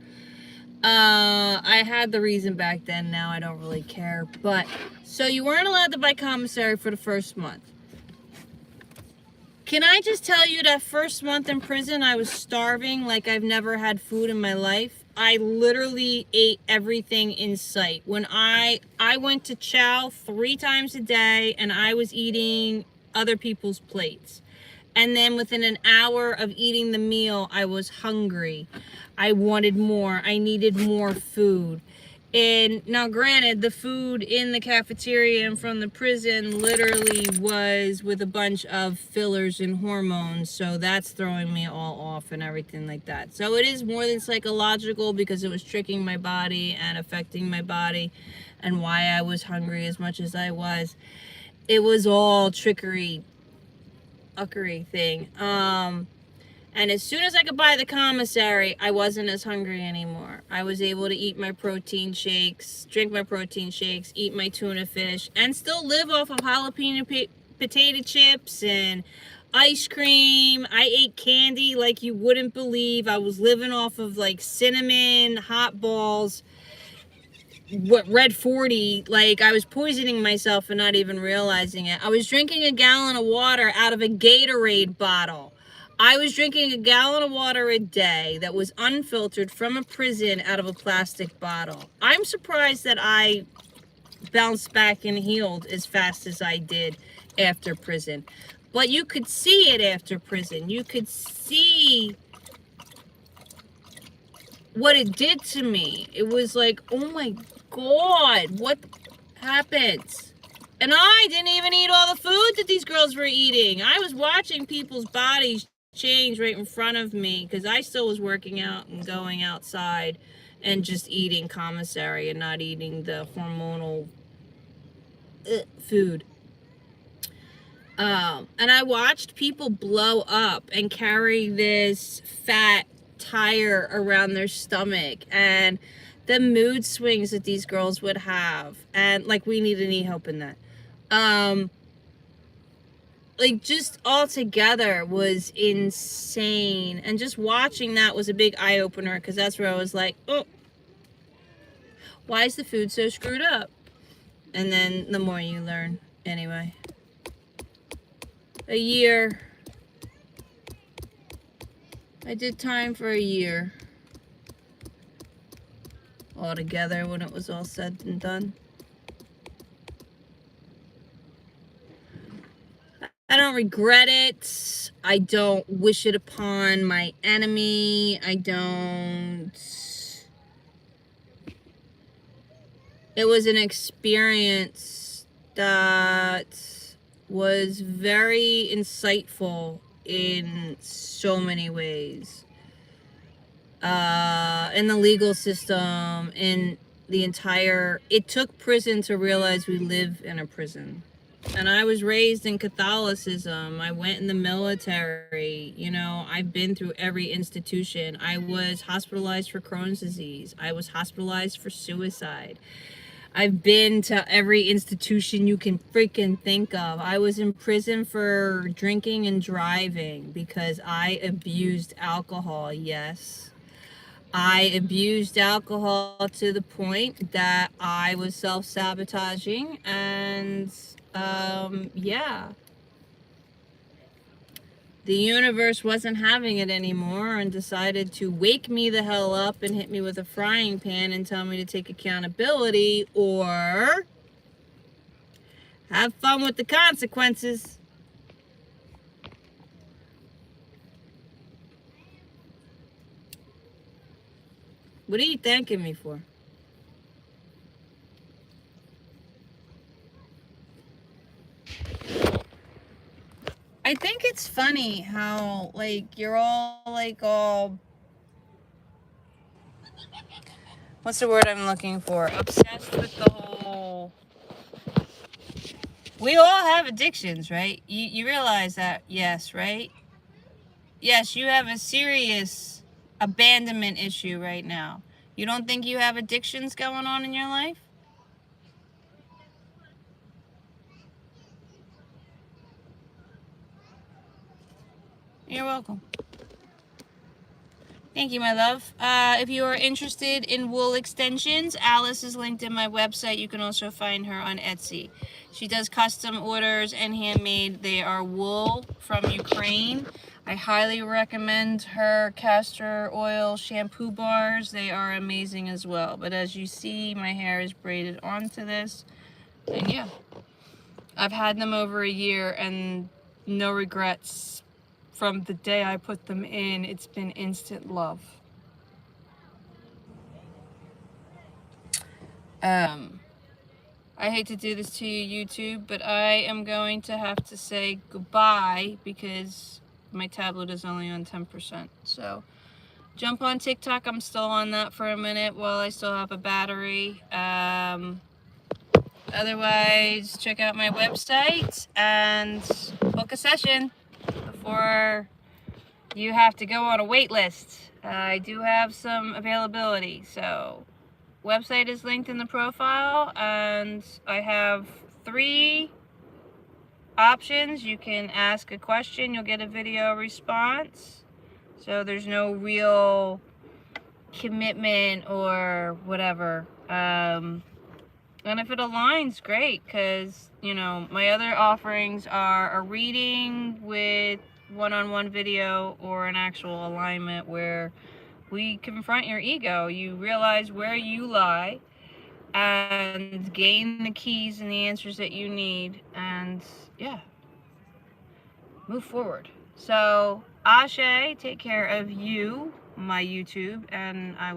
I had the reason back then. Now I don't really care. But so you weren't allowed to buy commissary for the first month. Can I just tell you that first month in prison, I was starving like I've never had food in my life. I literally ate everything in sight. When I went to chow 3 times a day, and I was eating other people's plates. And then within an hour of eating the meal, I was hungry. I wanted more. I needed more food. And now granted, the food in the cafeteria and from the prison literally was with a bunch of fillers and hormones. So that's throwing me all off and everything like that. So it is more than psychological, because it was tricking my body and affecting my body, and why I was hungry as much as I was. It was all trickery thing. And as soon as I could buy the commissary, I wasn't as hungry anymore. I was able to eat my protein shakes, drink my protein shakes, eat my tuna fish, and still live off of jalapeno potato chips and ice cream. I ate candy like you wouldn't believe. I was living off of like cinnamon, hot balls, red 40. Like, I was poisoning myself and not even realizing it. I was drinking a gallon of water out of a Gatorade bottle. I was drinking a gallon of water a day that was unfiltered from a prison out of a plastic bottle. I'm surprised that I bounced back and healed as fast as I did after prison. But you could see it after prison. You could see what it did to me. It was like, oh my God, what happens? And I didn't even eat all the food that these girls were eating. I was watching people's bodies change right in front of me, because I still was working out and going outside and just eating commissary and not eating the hormonal food. And I watched people blow up and carry this fat tire around their stomach, and the mood swings that these girls would have, and like, we need any help in that. Like, just all together was insane, and just watching that was a big eye-opener, because that's where I was like, oh, why is the food so screwed up? And then the more you learn. Anyway, a year. I did time for a year all together when it was all said and done. I don't regret it. I don't wish it upon my enemy. I don't. It was an experience that was very insightful in so many ways. In the legal system, in the entire, it took prison to realize we live in a prison. And I was raised in Catholicism. I went in the military. You know, I've been through every institution. I was hospitalized for Crohn's disease. I was hospitalized for suicide. I've been to every institution you can freaking think of. I was in prison for drinking and driving because I abused alcohol, yes. I abused alcohol to the point that I was self-sabotaging, and yeah. The universe wasn't having it anymore and decided to wake me the hell up and hit me with a frying pan and tell me to take accountability or have fun with the consequences. What are you thanking me for? I think it's funny how, like, you're all, like, all... What's the word I'm looking for? Obsessed with the whole... We all have addictions, right? You realize that, yes, right? Yes, you have a serious abandonment issue right now. You don't think you have addictions going on in your life? You're welcome. Thank you, my love. If you are interested in wool extensions, Alice is linked in my website. You can also find her on Etsy. She does custom orders and handmade. They are wool from Ukraine. I highly recommend her castor oil shampoo bars. They are amazing as well. But as you see, my hair is braided onto this. And yeah, I've had them over a year and no regrets. From the day I put them in, it's been instant love. I hate to do this to you, YouTube, but I am going to have to say goodbye because my tablet is only on 10%. So jump on TikTok. I'm still on that for a minute while I still have a battery. Otherwise, check out my website and book a session before you have to go on a wait list. I do have some availability, so website is linked in the profile, and I have 3 options. You can ask a question, you'll get a video response, so there's no real commitment or whatever. And if it aligns, great, because, you know, my other offerings are a reading with one-on-one video or an actual alignment where we confront your ego. You realize where you lie and gain the keys and the answers that you need, and yeah, move forward. So, Ashe, take care of you, my YouTube, and I will